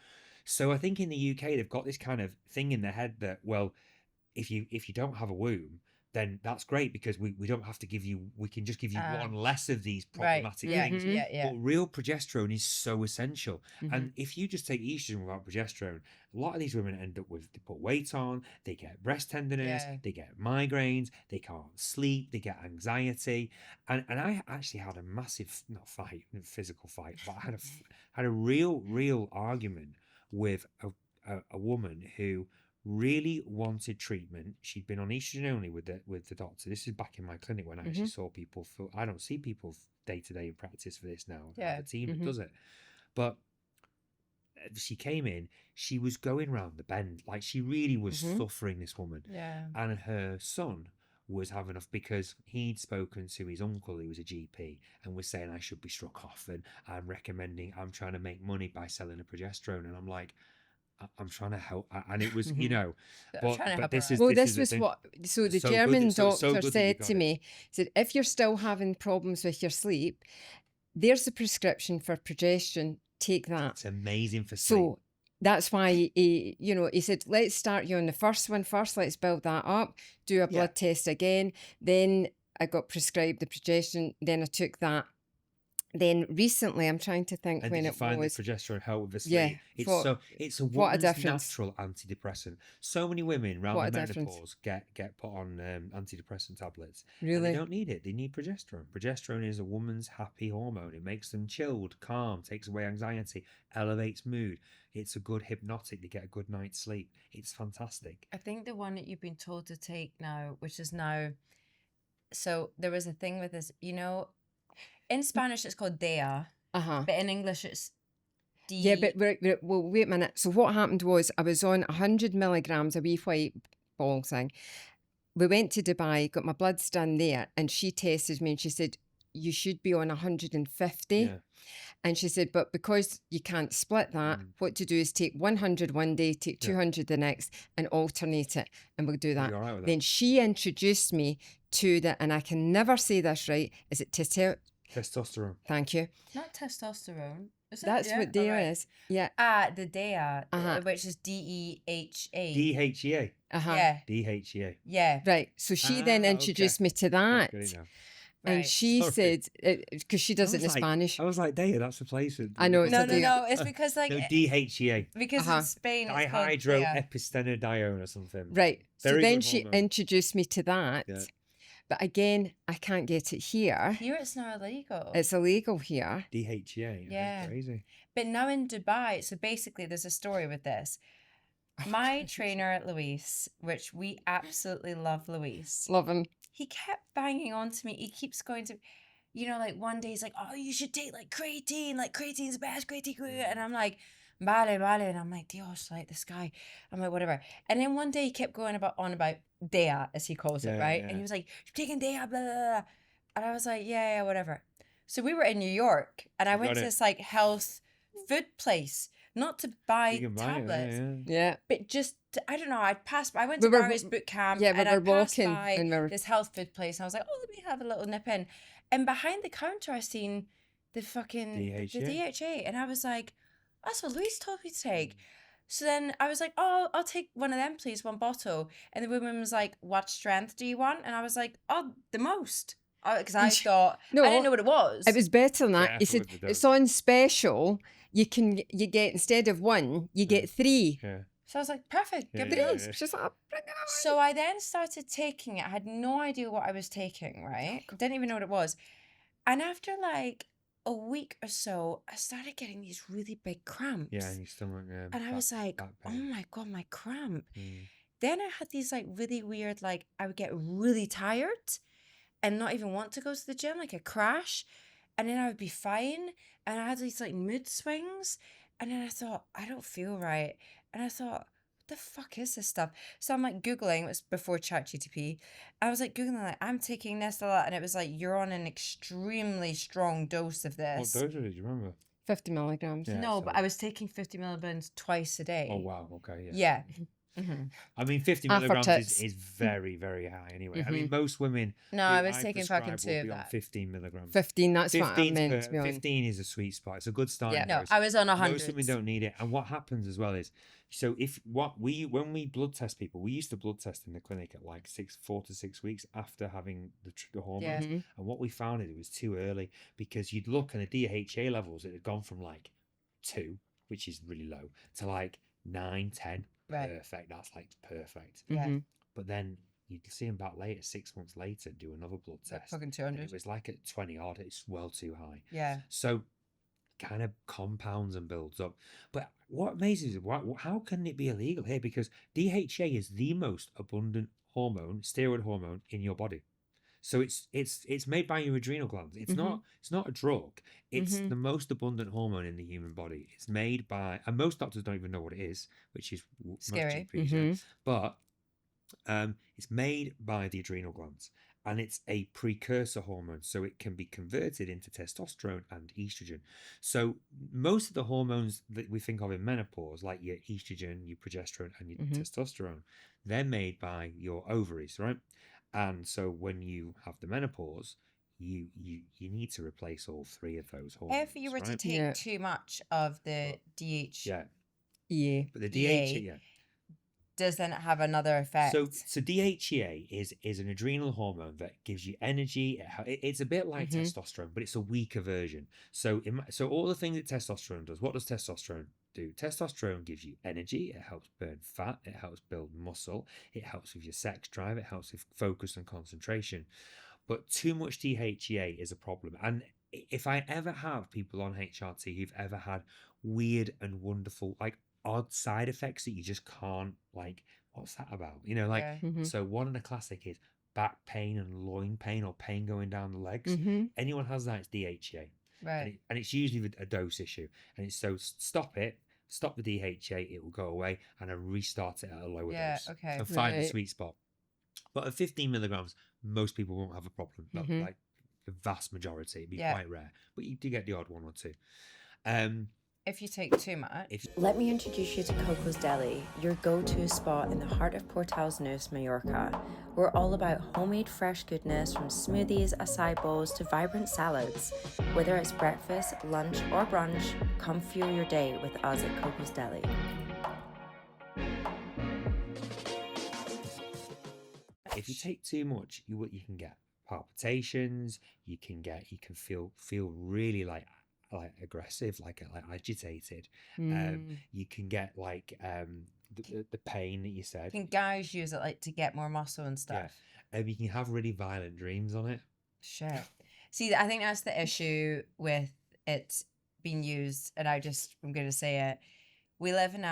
So I think in the UK they've got this kind of thing in their head that, well, if you don't have a womb, then that's great because we don't have to give you, we can just give you one less of these problematic things. But real progesterone is so essential. And if you just take estrogen without progesterone, a lot of these women end up with, they put weight on, they get breast tenderness, they get migraines, they can't sleep, they get anxiety. And I actually had a massive, not fight, physical fight, but I had a real argument with a woman who really wanted treatment. She'd been on estrogen only with the doctor. This is back in my clinic when I actually saw people. I don't see people day to day in practice for this now. I have a team that does it. But she came in, she was going round the bend. Like she really was suffering, this woman. Yeah. And her son was having enough because he'd spoken to his uncle who was a GP and was saying I should be struck off and I'm trying to make money by selling a progesterone. And I'm like, I'm trying to help, and it was, Mhm. I'm trying to help her this out. is Well, this this is the was thing. what, so the So good German that- so doctor good that you said got to it. me, said, if you're still having problems with your sleep, there's the prescription for progesterone, take that. It's amazing for sleep. So that's why he said, let's start you on the first one first, let's build that up, do a blood test again. Then I got prescribed the progesterone, then I took that. Then recently, I'm trying to think And when did you it find was. that progesterone helped with the Yeah, sleep? It's a what a woman's difference. natural antidepressant. So many women around What the a difference. menopause get put on antidepressant tablets. And Really? they don't need it. They need progesterone. Progesterone is a woman's happy hormone. It makes them chilled, calm, takes away anxiety, elevates mood. It's a good hypnotic. They get a good night's sleep. It's fantastic. I think the one that you've been told to take now, which is now, so there was a thing with this, in Spanish it's called DEA, Uh-huh. but in English it's D. Yeah, but well, wait a minute. So what happened was I was on 100 milligrams, a wee white ball thing. We went to Dubai, got my bloods done there, and she tested me and she said, you should be on 150. Yeah. And she said, but because you can't split that, what to do is take 100 one day, take 200 the next, and alternate it. And we'll do that. You're all right with that? Then she introduced me to the, and I can never say this right, is it Testosterone. Thank you. Not testosterone. Is it? That's what DEA is. Yeah. The DEA, which is DEHA. DHEA. Uh-huh. Yeah. DHEA. Yeah. Right. So she then introduced me to that. And Right. she said, because she does it in Spanish. I was like, Daya, that's the place. I know, it's No. It's because No, DHEA. because in Spain it's called DEA. Dihydroepistenedione or something. Right. So Very then good she hormone. introduced me to that. Yeah. But again, I can't get it here. Here it's not illegal. It's illegal here. DHEA. Yeah. Crazy. But now in Dubai, so basically there's a story with this. My trainer, Luis, which we absolutely love Luis. Love him. He kept banging on to me. He keeps going to, like one day he's like, oh, you should take like creatine's the best, creatine. And I'm like, vale. And I'm like, Dios, like this guy. I'm like, whatever. And then one day he kept going on about DEA, as he calls it, right? Yeah. And he was like, you're taking DEA, blah, blah, blah. And I was like, yeah, whatever. So we were in New York and I went to this like health food place, not to buy tablets, Yeah. but just I don't know. I went to Barry's boot camp, and I passed by this health food place, and I was like, "Oh, let me have a little nip in." And behind the counter, I seen the fucking the DHA, and I was like, "That's what Louise told me to take." So then I was like, "Oh, I'll take one of them, please, one bottle." And the woman was like, "What strength do you want?" And I was like, "Oh, the most." Because I thought I didn't know what it was. It was better than that. He said it's on special. You get instead of one, you get 3. Yeah. So I was like, perfect, give me those. She's like, So I then started taking it. I had no idea what I was taking, right? Didn't even know what it was. And after like a week or so, I started getting these really big cramps. Yeah, in your stomach. And I was like, oh my God, my cramp. Then I had these like really weird, like I would get really tired and not even want to go to the gym, like a crash. And then I would be fine. And I had these like mood swings. And then I thought, I don't feel right. And I thought, what the fuck is this stuff? So I'm like Googling, it was before ChatGPT. I was like Googling, like, I'm taking this, and it was like, you're on an extremely strong dose of this. What dose did you remember? 50 milligrams. Yeah, no, but I was taking 50 milligrams twice a day. Oh, wow. Okay. Yeah. I mean, 50 milligrams is very, very high anyway. I mean, most women. No, I was taking fucking 2 of on that. 15 milligrams. 15, that's what I meant to be on. 15 is a sweet spot. It's a good starting Yeah, no, dose. I was on 100. Most women don't need it. And what happens as well is, so when we blood test people, we used to blood test in the clinic at like 4 to 6 weeks after having the hormones. Yeah. And what we found is it was too early because you'd look and the DHA levels, it had gone from like 2, which is really low, to like 9, 10. Right. Perfect. That's like perfect. Yeah. But then you'd see them back later, 6 months later, do another blood test. Fucking And 200. it was like at 20 odd. It's well too high. Yeah. So kind of compounds and builds up. But what amazes is how can it be illegal here? Because DHA is the most abundant hormone, steroid hormone in your body. So it's made by your adrenal glands. It's not a drug. It's the most abundant hormone in the human body. It's made by, and most doctors don't even know what it is, which is Scary. But it's made by the adrenal glands, and it's a precursor hormone, so it can be converted into testosterone and estrogen. So most of the hormones that we think of in menopause, like your estrogen, your progesterone, and your testosterone, they're made by your ovaries, right? And so when you have the menopause, you need to replace all three of those hormones. If you were to right? take too much of the DHEA, but the DHEA, does then it have another effect? So DHEA is an adrenal hormone that gives you energy. It's a bit like testosterone, but it's a weaker version. So all the things that testosterone does, what does testosterone do? Testosterone gives you energy. It helps burn fat. It helps build muscle. It helps with your sex drive. It helps with focus and concentration. But too much DHEA is a problem. And if I ever have people on HRT who've ever had weird and wonderful, like odd side effects that you just can't, like, what's that about? You know, like, so one of the classic is back pain and loin pain or pain going down the legs. Anyone has that, it's DHEA. Right. And it's usually a dose issue. And it's so stop the DHEA, it will go away, and then restart it at a lower dose. Okay. And find the sweet spot. But at 15 milligrams, most people won't have a problem. Like the vast majority, it'd be quite rare. But you do get the odd one or two. If you take too much. Let me introduce you to Coco's Deli, your go-to spot in the heart of Portals Neus, Mallorca. We're all about homemade fresh goodness, from smoothies, acai bowls to vibrant salads. Whether it's breakfast, lunch or brunch, come fuel your day with us at Coco's Deli. If you take too much, you can get palpitations. You can feel really like aggressive, like agitated. You can get like the pain that you said. I think guys use it like to get more muscle and stuff. You can have really violent dreams on it. Shit. See, I think that's the issue with it being used, and I'm going to say it. We live in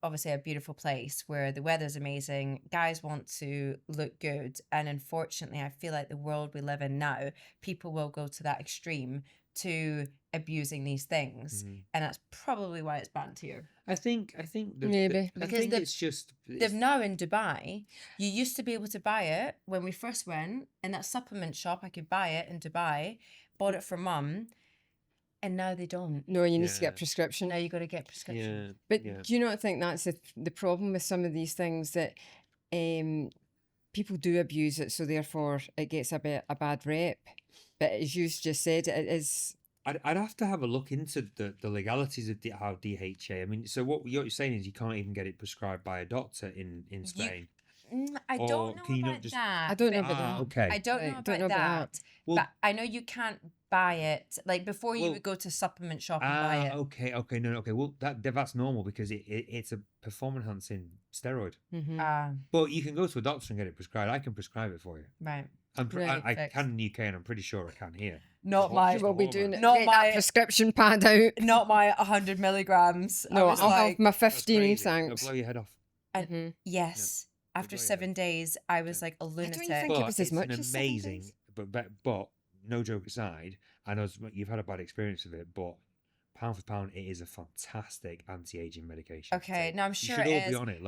obviously a beautiful place where the weather's amazing. Guys want to look good, and unfortunately I feel like the world we live in now, people will go to that extreme to abusing these things, and that's probably why it's banned here. I think maybe because it's they've now in Dubai. You used to be able to buy it when we first went in that supplement shop. I could buy it in Dubai, bought it for mum. And now they don't. No, you need to get a prescription. Now you got to get prescription. But do you not think that's the problem with some of these things, that people do abuse it, so therefore it gets a bad rep? But as you just said, it is. I'd have to have a look into the legalities of how DHA. I mean, so what you're saying is you can't even get it prescribed by a doctor in Spain. I don't know about that. I don't know about that. Okay. I don't know about that. Well, but I know you can't buy it. Like before, you would go to supplement shop and buy it. Okay, no, okay. Well, that's normal because it's a performance enhancing steroid. But you can go to a doctor and get it prescribed. I can prescribe it for you. Right. I can in the UK, and I'm pretty sure I can here. Not my. We'll be doing that prescription pad out. Not my 100 milligrams. No, I'll have my 15. Thanks. It'll blow your head off. And yes. After 7 days, I was like a lunatic. I don't think it was as much as amazing, but no joke aside, I know you've had a bad experience with it, but pound for pound, it is a fantastic anti-aging medication. Okay, now I'm sure you should it all is. be on it.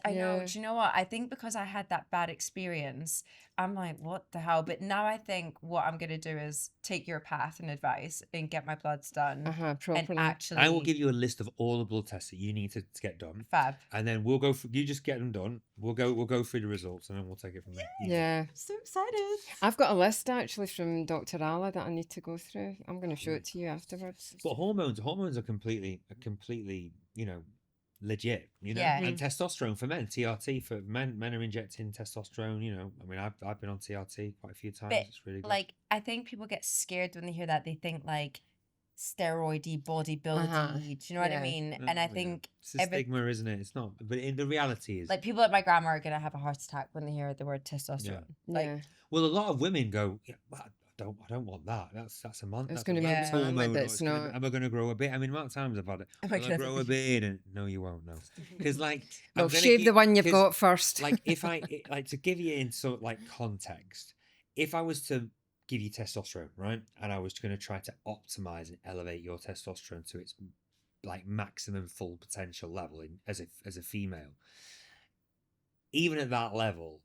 I know. Do you know what? I think because I had that bad experience, I'm like, what the hell? But now I think what I'm gonna do is take your path and advice and get my bloods done. Properly. And actually, I will give you a list of all the blood tests that you need to get done. Fab. And then we'll go. You just get them done. We'll go through the results, and then we'll take it from there. Yeah. I'm so excited. I've got a list actually from Dr. Ala that I need to go through. I'm going to show it to you afterwards. But hormones are completely, legit, and testosterone for men, TRT for men are injecting testosterone, I mean, I've been on TRT quite a few times. But, it's really good. Like, I think people get scared when they hear that. They think like steroidy bodybuilding, do you know what I mean? And I think it's a stigma, isn't it? It's not, but in the reality is, like, people like my grandma are gonna have a heart attack when they hear the word testosterone. Well, a lot of women go, I don't want that. That's a man. It's going to make me hormone. Am I going to grow a beard? I mean, the amount of times I've had it. Am I going to grow a beard? And no, you won't. No, because like, well, shave the one you've got first. Like, if to give you in sort like context, if I was to give you testosterone, right, and I was going to try to optimize and elevate your testosterone to its like maximum full potential level as a female, even at that level,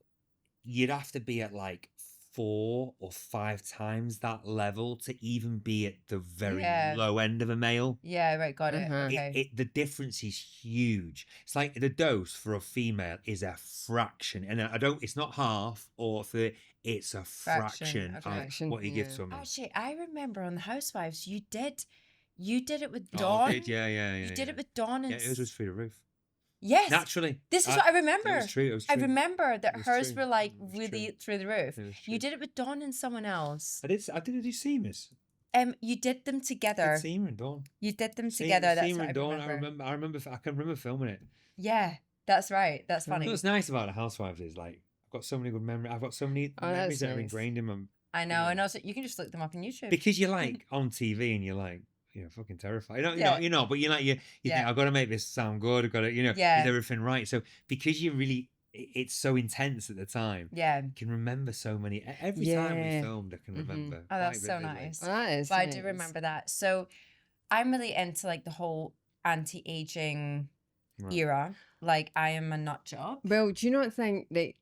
you'd have to be at like 4 or 5 times that level to even be at the very Yeah. low end of a male. Yeah, right, got it. Uh-huh. Okay. The difference is huge. It's like the dose for a female is a fraction, and it's not half or it's a fraction, okay. of what you give Yeah. to a man. Actually, I remember on the Housewives, you did it with Oh, Dawn. yeah. You did it with Dawn and Yeah, it was through the roof. yes. Naturally. This is what I remember. It was true. I remember that It was hers true. were like It was really true. through the roof. It was You true. did it with Dawn and someone else. I did do Seamers. You did them together. Seamer and Dawn. You did them together. That's Seamer what and Dawn. I remember. I can remember filming it. Yeah, that's right. That's funny. What's nice about the Housewives is like I've got so many good memories. I've got so many memories that are nice. ingrained in my. I know, and also you can just look them up on YouTube. Because you're like on TV and you're like, fucking terrified. Yeah. You're not, but you think I've got to make this sound good. I've got to, Yeah. is everything right? So because it's so intense at the time. Yeah. I can remember so many. Every time we filmed, I can remember. Oh, that's quite so vividly. nice. Well, that is But I nice. do remember that. So I'm really into like the whole anti-aging Right. era. Like I am a nut job. Well, do you not think that,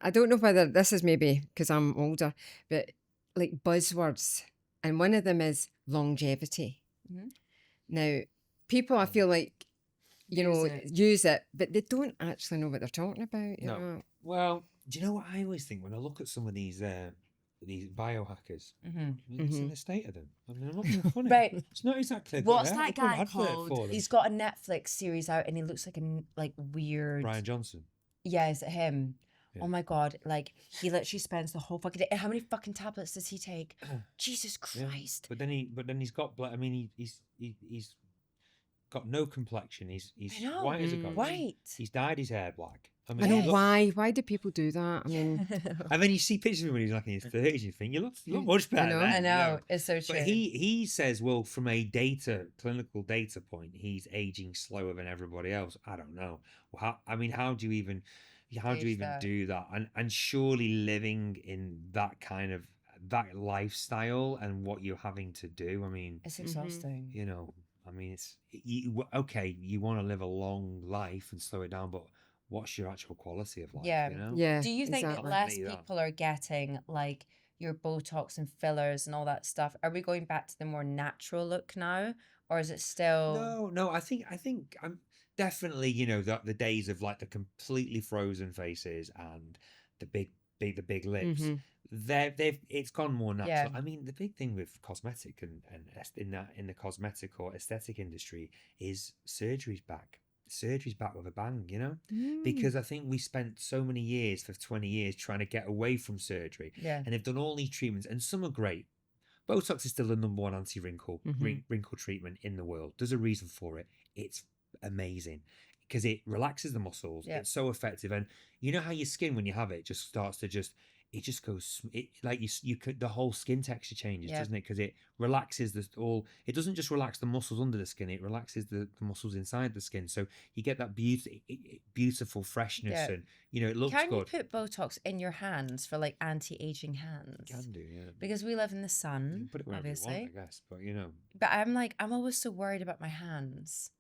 I don't know whether this is maybe because I'm older, but like buzzwords, and one of them is longevity. Mhm. Now, people I feel like, use it, but they don't actually know what they're talking about. You No. know? Well, do you know what I always think when I look at some of these biohackers? It's in the state of them. I mean, I'm not being funny. Right. It's not exactly. What's good, that I've got an guy advert for called? them. He's got a Netflix series out and he looks like a weird. Brian Johnson. Yeah, is it him? Yeah. Oh my God. Like he literally spends the whole fucking day. And how many fucking tablets does he take? Jesus Yeah. Christ. But then he's got black. I mean, he's got no complexion. He's I know. white as a ghost. White. He's dyed his hair black. I I mean, know he look- why. Why do people do that? I mean, And then you see pictures of him when he's like in his 30s, you think, you look much better. know. then, I know. It's so true. But he says, well, from a clinical data point, he's aging slower than everybody else. I don't know. How do you even that. do that? And surely living in that kind of that lifestyle and what you're having to do, I mean, It's exhausting. I mean, you want to live a long life and slow it down, but what's your actual quality of life? Yeah. yeah. Do you think that exactly. less Exactly that. people are getting like your Botox and fillers and all that stuff? Are we going back to the more natural look now, or is it still? No. I think I'm definitely the days of like the completely frozen faces and the big lips. It's gone more natural. Yeah. I mean, the big thing with cosmetic and in the cosmetic or aesthetic industry is surgery's back. Surgery's back with a bang, because I think we spent so many years, for 20 years, trying to get away from surgery. Yeah. And they've done all these treatments, and some are great. Botox is still the number one anti-wrinkle wrinkle treatment in the world. There's a reason for it. It's amazing because it relaxes the muscles. Yeah. It's so effective, and you know how your skin when you have it just starts to it just goes like you could, the whole skin texture changes, doesn't it? Because it relaxes it doesn't just relax the muscles under the skin, it relaxes the muscles inside the skin, so you get that beautiful freshness. And it looks Can good. you put Botox in your hands for like anti-aging hands? You can do, yeah. Because we live in the You sun, can put it wherever obviously. you want, I guess, but But I'm always so worried about my hands.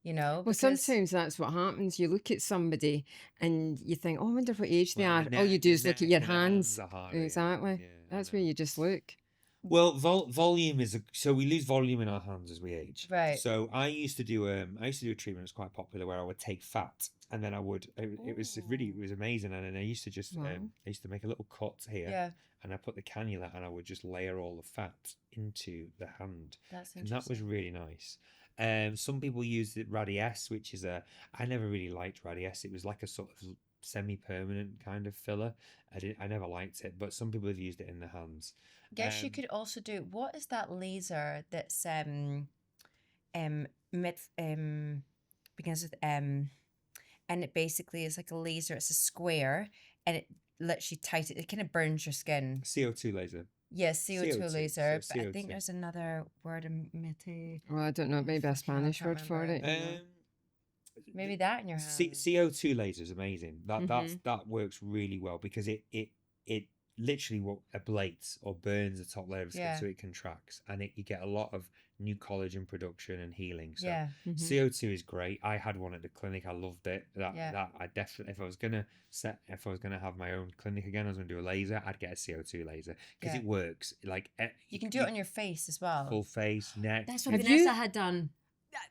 Well, because sometimes that's what happens. You look at somebody and you think, "Oh, I wonder what age they Well, are." the All you neck- do the is look at neck your and the hands. are harder, yeah. Exactly. Yeah, I That's know. where you just look. Well, volume is so we lose volume in our hands as we age. Right. So I used to do a treatment that's quite popular where I would take fat and then it was amazing, and then I used to just Wow. I used to make a little cut here Yeah, and I put the cannula and I would just layer all the fat into the hand, that's and interesting. that was really nice. Some people use the Radiesse, which is I never really liked Radiesse. It was like a sort of semi-permanent kind of filler. I never liked it, but some people have used it in their hands. Guess you could also do, what is that laser that's begins with and it basically is like a laser. It's a square and it literally it kind of burns your skin. CO2 laser. Yes, CO2 CO2, laser. so But I think CO2. there's another word, mete. Well, I don't know. Maybe a Fucking hell, I Spanish can't word for remember. it. Maybe that in your hand. CO2 laser is amazing. Mhm. That works really well because it literally what ablates or burns the top layer of skin, Yeah. so it contracts, and you get a lot of new collagen production and healing. So Yeah. CO2 is great. I had one at the clinic. I loved it. Yeah. That I definitely, if I was gonna have my own clinic again, I was gonna do a laser. I'd get a CO2 laser because Yeah. it works. Like You can do it on your face as well. full face, neck. That's what Have Vanessa you- had done.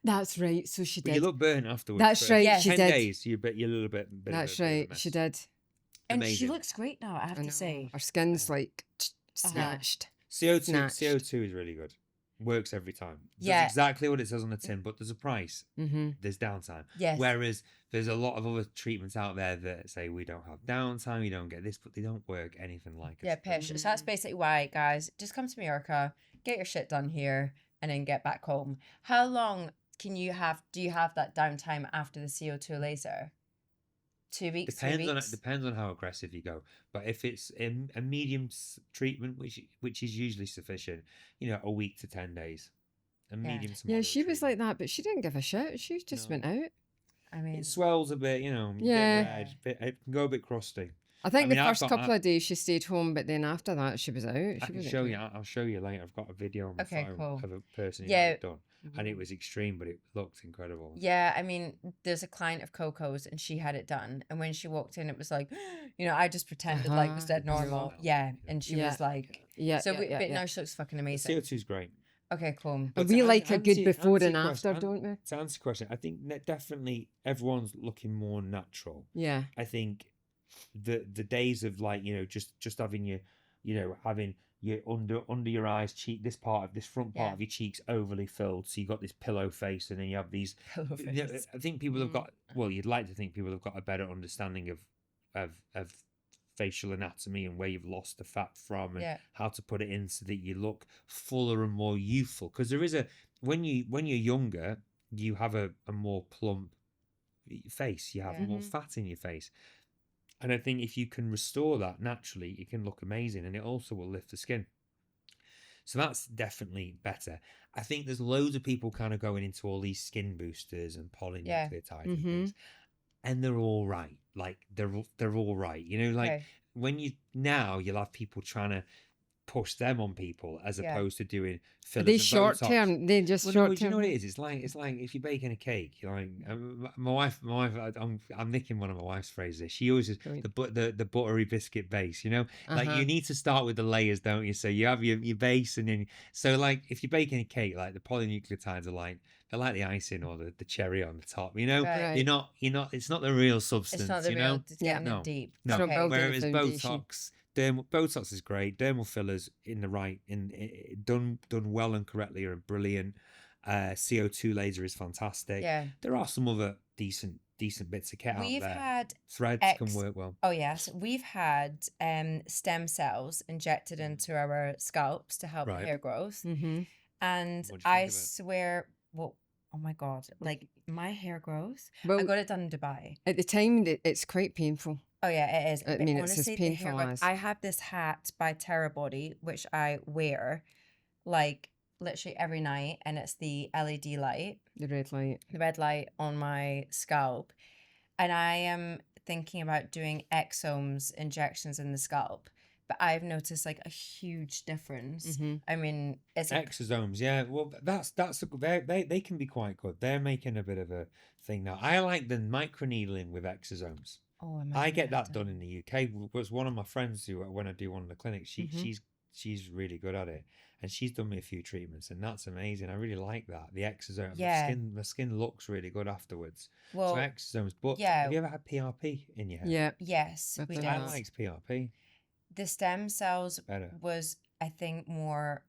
That's right. So she But you did. look burnt afterwards. That's for right, Yes. she 10 did. days. You're a little bit. That's bit of a right, mess. she did. And she Amazing. looks great now, I have I to know. say. Her skin's like snatched. CO2 Snatched. CO2 is really good. Works every time. Does Yeah. exactly what it says on the tin, but there's a price. There's downtime. Yes. Whereas there's a lot of other treatments out there that say we don't have downtime, you don't get this, but they don't work anything like Yeah, us. pish. So that's basically why, guys, just come to Mallorca, get your shit done here, and then get back home. How long do you have that downtime after the CO2 laser? 2 weeks, 3 weeks? Depends on how aggressive you go. But if it's a medium treatment, which is usually sufficient, a week to 10 days. A medium to Yeah, moderate she was treatment. like that, but she didn't give a shit. She just No. went out. I mean, It swells a bit, Yeah. bit red, it can go a bit crusty. I think mean, the I've first got- couple of days she stayed home, but then after that she was out. I She can wasn't show good. you. I'll show you later. I've got a video on my Okay, phone cool. of a person who Yeah. had it done, and it was extreme, but it looked incredible. yeah, I mean, there's a client of Coco's and she had it done. And when she walked in, it was like, I just pretended like it was dead normal. Yeah. And she Yeah. was like, Yeah. so, yeah, but yeah. now she looks fucking The amazing. CO2 is great. Okay, cool. But we to like a good answer- before answer and your after, question- don't we? To answer your question, I think that definitely everyone's looking more natural. Yeah. I think the days of just having having your under your eyes this front part Yeah. of your cheeks overly filled, so you got this pillow face, and then you have these. Pillow face. I think people have got. Well, you'd like to think people have got a better understanding of facial anatomy and where you've lost the fat from, and Yeah. how to put it in so that you look fuller and more youthful. Because there is when you're younger, you have a more plump face. You have Yeah. more fat in your face. And I think if you can restore that naturally, it can look amazing, and it also will lift the skin. So that's definitely better. I think there's loads of people kind of going into all these skin boosters and polynucleotides and things, and they're all right. Like they're all right. Okay. When you'll have people trying to push them on people as Yeah. opposed to doing Are fillers they and short Botox. term? They just Well, no, short do you know term. what it is? It's like if you're baking a cake. You're like my wife. I'm nicking one of my wife's phrases. She always says the buttery biscuit base. Like you need to start with the layers, don't you? So you have your base, and then like if you're baking a cake, like the polynucleotides are they're like the icing or the cherry on the top. Right. You're not. It's not the real substance. It's not the real, it's getting No. it deep. No. It's not Okay. building a Whereas foundation. Botox is great. Dermal fillers done well and correctly are brilliant. CO2 laser is fantastic. Yeah. There are some other decent bits of kit out We've there. had Threads can work well. Oh yes, we've had stem cells injected into our scalps to help Right. hair growth, Mm-hmm. and What do you I think of it? swear, well, oh my god, like my hair growth. Well, I got it done in Dubai. at the time, it's quite painful. Oh yeah, it is. I But mean, it's as honestly, the hair painful growth. as- I have this hat by Terra Body, which I wear, like literally every night, and it's the LED light, The red light. the red light on my scalp, and I am thinking about doing exomes injections in the scalp, but I've noticed like a huge difference. Mm-hmm. I mean, it's a, Exosomes, yeah. Well, they can be quite good. They're making a bit of a thing now. I like the microneedling with exosomes. oh, I get that done in the UK. Was one of my friends who, when I do one of the clinics, she's really good at it, and she's done me a few treatments, and that's amazing. I really like that. The exosome, Yeah. my skin looks really good afterwards. Well, So exosomes, but yeah. have you ever had PRP in your head? Yeah. yes, I've we done did. I that. like PRP The stem cells better. was, I think, more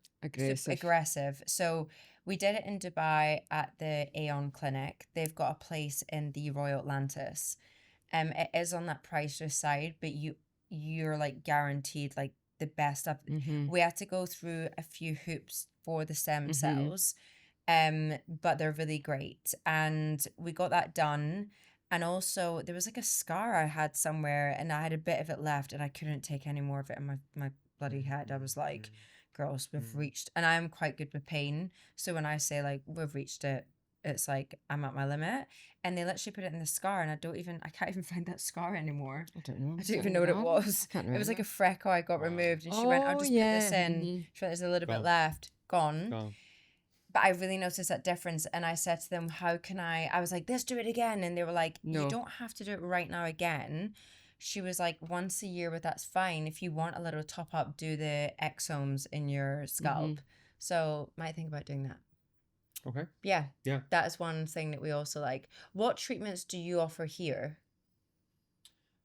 Aggressive. So we did it in Dubai at the Aeon Clinic. They've got a place in the Royal Atlantis. It is on that pricier side, but you're like guaranteed like the best stuff. Mm-hmm. We had to go through a few hoops for the stem Mhm. cells, but they're really great. And we got that done. And also there was like a scar I had somewhere, and I had a bit of it left, and I couldn't take any more of it in my bloody head. I was like, girls, we've reached, and I'm quite good with pain. So when I say like we've reached it, it's like I'm at my limit, and they literally put it in the scar, and I can't even find that scar anymore. I don't know. I don't even know what it was. I can't It was like remember. a freckle I got removed, and she went, "I'll Oh, just put this yeah. in." She went, "There's a little bit left, gone." Gone. But I really noticed that difference, and I said to them, "How can I was like, let's do it again," and they were like, "You No. don't have to do it right now again." She was like, "Once a year, but that's fine. If you want a little top up, do the exomes in your scalp." So might think about doing that. Okay. Yeah. Yeah. That is one thing that we also like. What treatments do you offer here?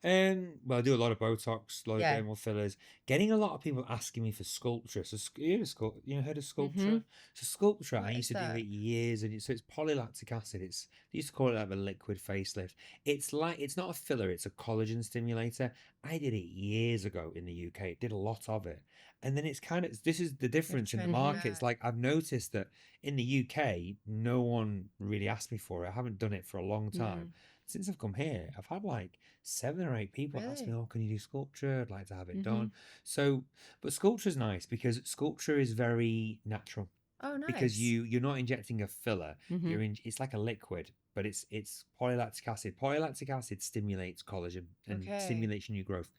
Well, I do a lot of Botox, a lot Yeah. of dermal fillers. Getting a lot of people asking me for sculpture. So heard of sculpture? So sculpture, I What used is to do that? it years, and so it's polylactic acid. They used to call it like a liquid facelift. It's not a filler; it's a collagen stimulator. I did it years ago in the UK. Did a lot of it, and then it's kind of this is the difference in the market. It's like I've noticed that in the UK, no one really asked me for it. I haven't done it for a long time. Since I've come here, I've had like 7 or 8 people ask me, "Oh, can you do sculpture? I'd like to have it done." So, but sculpture is nice because sculpture is very natural. Oh, nice. Because you're not injecting a filler. It's like a liquid, but it's polylactic acid. Polylactic acid stimulates collagen and stimulates new growth.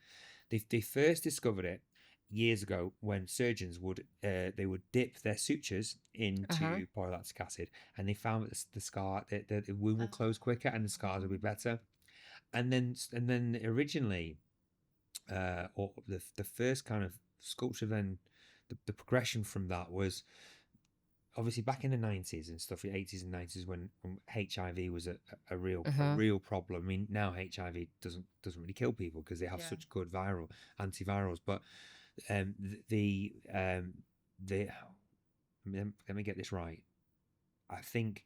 They first discovered it years ago when surgeons would dip their sutures into polylactic acid, and they found that the scar the wound will close quicker and the scars will be better. And then originally, or the first kind of sculpture, then the progression from that was obviously back in the 90s and stuff, the 80s and 90s when HIV was a real problem. I mean, now HIV doesn't really kill people because they have such good antivirals, but the let me get this right. I think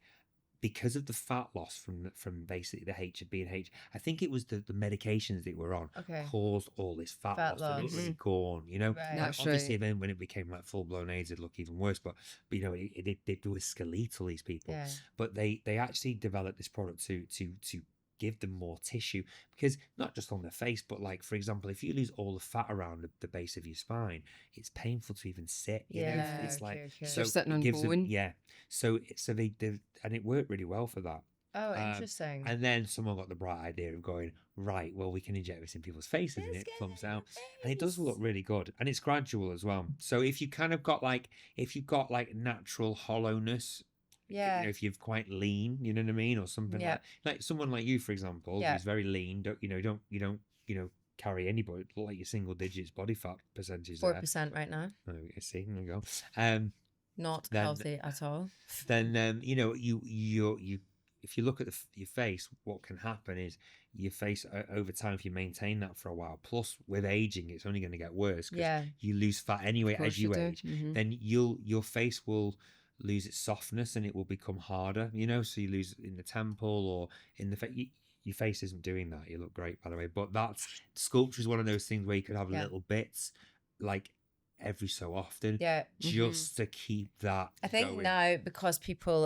because of the fat loss from basically the H, I think it was the medications that were on caused all this fat loss to look really gone, you know. Right. That's Obviously, right. then when it became like full blown AIDS, it looked even worse. But you know, they do a skeletal, these people. Yeah. But they actually developed this product to give them more tissue, because not just on their face, but like, for example, if you lose all the fat around the base of your spine, it's painful to even sit, you know. It's like So you're sitting on gives bone. them, so they and it worked really well for that. Oh, interesting. And then someone got the bright idea of going, right, well, we can inject this in people's faces and it plumps out. And it does look really good. And it's gradual as well. So if you kind of got like, if you've got like natural hollowness, you know, if you're quite lean, you know what I mean? Or something like someone like you, for example, who's very lean, you don't carry anybody, like your single digits body fat percentage 4% right now. Oh, you see, there you go. Not healthy at all. Then you know, you if you look at your face, what can happen is your face over time, if you maintain that for a while, plus with aging, it's only going to get worse because you lose fat anyway as you age. Then your face will lose its softness and it will become harder, you know. So you lose in the temple or in the face. Your face isn't doing that. You look great, by the way. But that's sculpture is one of those things where you could have little bits, like every so often, just to keep that. I think going. now, because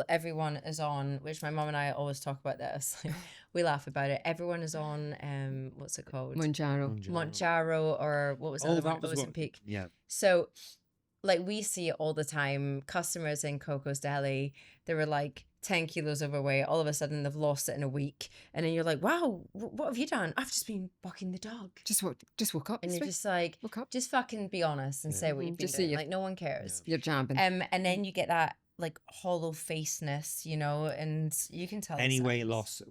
everyone is on, which my mom and I always talk about this, we laugh about it. Everyone is on, what's it called? Monjaro, or what was that one? was Ozempic. Yeah. So, like, we see it all the time. Customers in Coco's Deli, they were like 10 kilos overweight. All of a sudden, they've lost it in a week. And then you're like, wow, what have you done? I've just been walking the dog. Just woke up. And you're just like, just fucking be honest and say what you've been doing. Like, no one cares. You're jabbing. And then you get that, like, hollow faceness, you know, and you can tell. Any weight loss,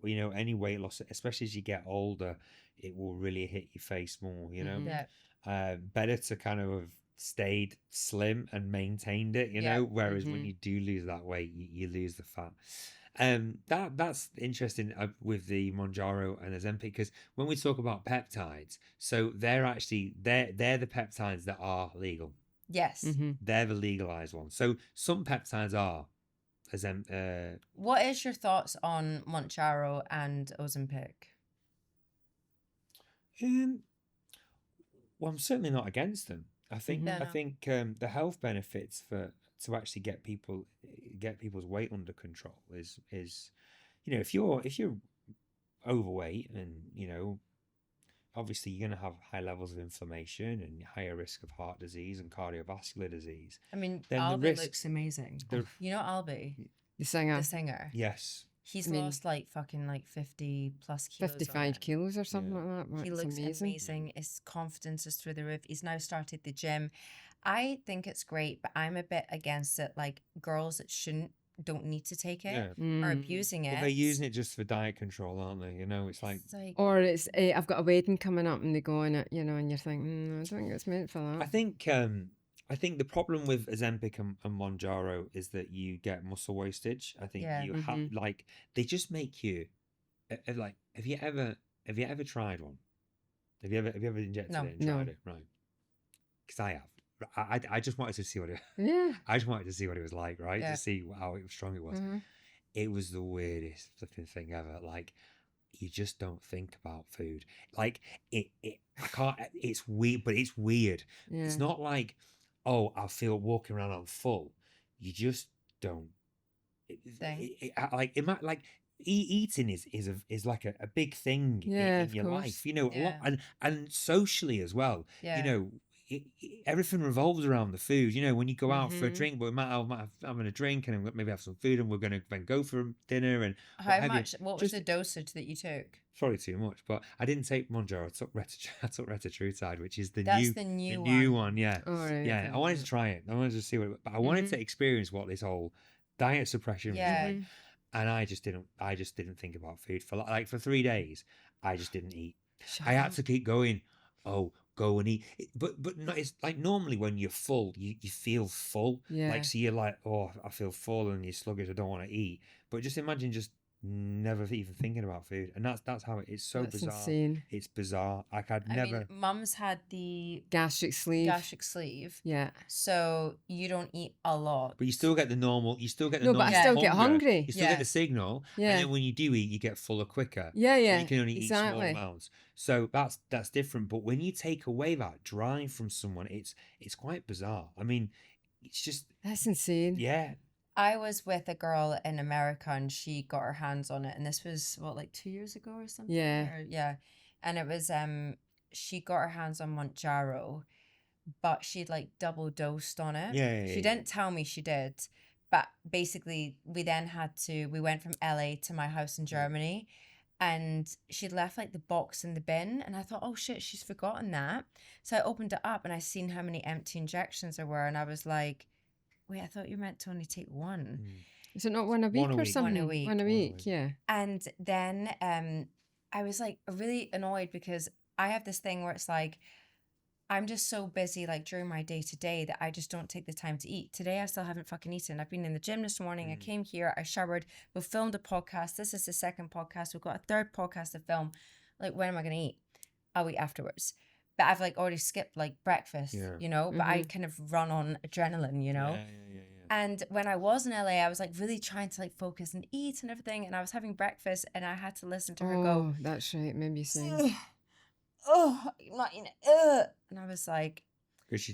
you know, any weight loss, especially as you get older, it will really hit your face more, you know. Better to kind of have stayed slim and maintained it, you know, whereas when you do lose that weight, you lose the fat. That's interesting with the Monjaro and Ozempic, because when we talk about peptides, so they're the peptides that are legal. Yes. They're the legalized ones. So some peptides are what is your thoughts on Monjaro and Ozempic? Well, I'm certainly not against them. I think the health benefits to actually get people's weight under control is, you know, if you're overweight and, you know, obviously you're going to have high levels of inflammation and higher risk of heart disease and cardiovascular disease. I mean, then Albie looks amazing. You know Albie? The singer. The singer. Yes. He's I mean, lost like fucking like 50 plus kilos. 55 kilos or something like that. He It's looks amazing. amazing. His confidence is through the roof. He's now started the gym. I think it's great, but I'm a bit against it. Like girls that don't need to take it are abusing it. Well, they're using it just for diet control, aren't they? You know, it's like or it's I've got a wedding coming up and they go on it, you know, and you're thinking, I don't think it's meant for that. I think the problem with Ozempic and Mounjaro is that you get muscle wastage. I think you have like they just make you like. Have you ever tried one? Have you ever injected it and tried it? Right? Because I have. I just wanted to see what it. I just wanted to see what it was like, right? To see how strong it was. It was the weirdest flipping thing ever. Like, you just don't think about food. Like I can't. It's weird, but it's weird. It's not like, oh, I feel walking around I'm full. You just don't. Eating is like a big thing in your life. You know, a lot, and socially as well. You know. Everything revolves around the food. You know, when you go out for a drink, we might have having a drink and maybe have some food, and we're going to then go for dinner. And how much? What was the dosage that you took? Probably too much, but I didn't take Mounjaro. I took retatrutide, which is the new one. Yeah, yeah. I wanted to try it. I wanted to see what, but I wanted to experience what this whole diet suppression was like. And I just didn't think about food for 3 days. I just didn't eat. I had to keep going. Oh, go and eat. But not, it's like normally when you're full, you feel full. Like, so you're like, oh, I feel full, and you're sluggish. I don't want to eat. But just imagine just never even thinking about food, and that's how it's so bizarre. Insane. It's bizarre. Like I mean, Mum's had the gastric sleeve. Yeah. So you don't eat a lot, but you still get the normal. You still get the no, normal. But I still get hungry. You still get the signal. And then when you do eat, you get fuller quicker. Yeah. You can only eat small amounts. So that's different. But when you take away that drive from someone, it's quite bizarre. I mean, it's just that's insane. Yeah. I was with a girl in America and she got her hands on it, and this was like 2 years ago or something. Yeah. And it was she got her hands on Mounjaro, but she'd like double dosed on it. She didn't tell me she did, but basically we went from LA to my house in Germany, and she'd left like the box in the bin, and I thought, oh shit, she's forgotten that. So I opened it up and I seen how many empty injections there were, and I was like, wait, I thought you meant to only take one. Is it not one a week or something? One a week, yeah. And then I was like really annoyed because I have this thing where it's like, I'm just so busy like during my day to day that I just don't take the time to eat. Today I still haven't fucking eaten. I've been in the gym this morning. I came here, I showered, we filmed a podcast. This is the second podcast. We've got a third podcast to film. Like, when am I going to eat? I'll eat afterwards. But I've like already skipped like breakfast, you know, but I kind of run on adrenaline, you know. And when I was in LA, I was like really trying to like focus and eat and everything. And I was having breakfast and I had to listen to her go, oh, that's right. Maybe you saying, oh, I'm not eating it. And I was like,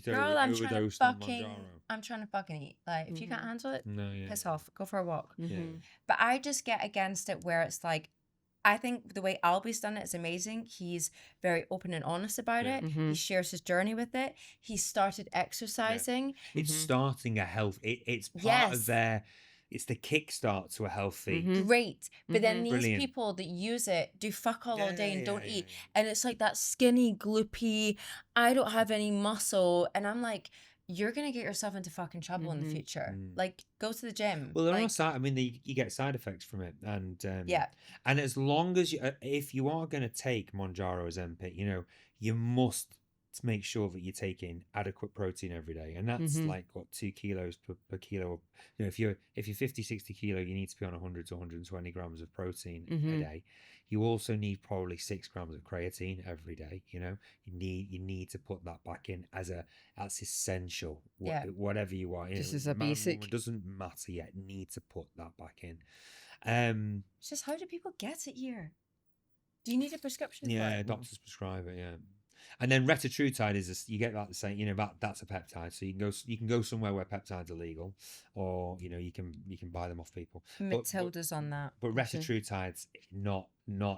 girl, I'm trying to fucking eat. Like, if you can't handle it, piss off, go for a walk. But I just get against it where it's like, I think the way Albie's done it is amazing. He's very open and honest about it. He shares his journey with it. He started exercising. It's starting a health. It's part of their. It's the kickstart to a healthy. Great. But then these people that use it do fuck all day and don't eat. And it's like that skinny, gloopy, I don't have any muscle. And I'm like, you're going to get yourself into fucking trouble in the future. Like, go to the gym. Well, there are side. I mean, you get side effects from it, and and as long as if you are going to take Mounjaro Ozempic, you know, you must make sure that you're taking adequate protein every day, and that's like what 2 kilos per kilo. You know, if you're 50, 60 kilo, you need to be on 100 to 120 grams of protein a day. You also need probably 6 grams of creatine every day. You know, you need to put that back in that's essential. Whatever you are, just as a basic. It doesn't matter yet. Need to put that back in. It's just, how do people get it here? Do you need a prescription? Yeah, doctors prescribe it. Yeah. And then retatrutide you get that the same, you know, that's a peptide. So you can go somewhere where peptides are legal, or you know, you can buy them off people. Matilda's on that. But retatrutide's not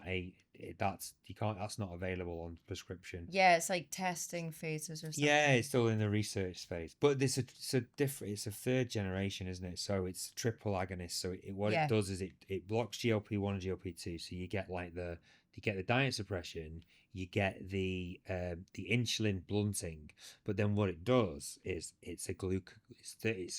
a that's not available on prescription. Yeah, it's like testing phases or something. Yeah, it's still in the research phase, but it's a different. It's a third generation, isn't it? So it's triple agonist. So what it does is it blocks GLP-1 and GLP-2. So you get the diet suppression, you get the insulin blunting, but then what it does is its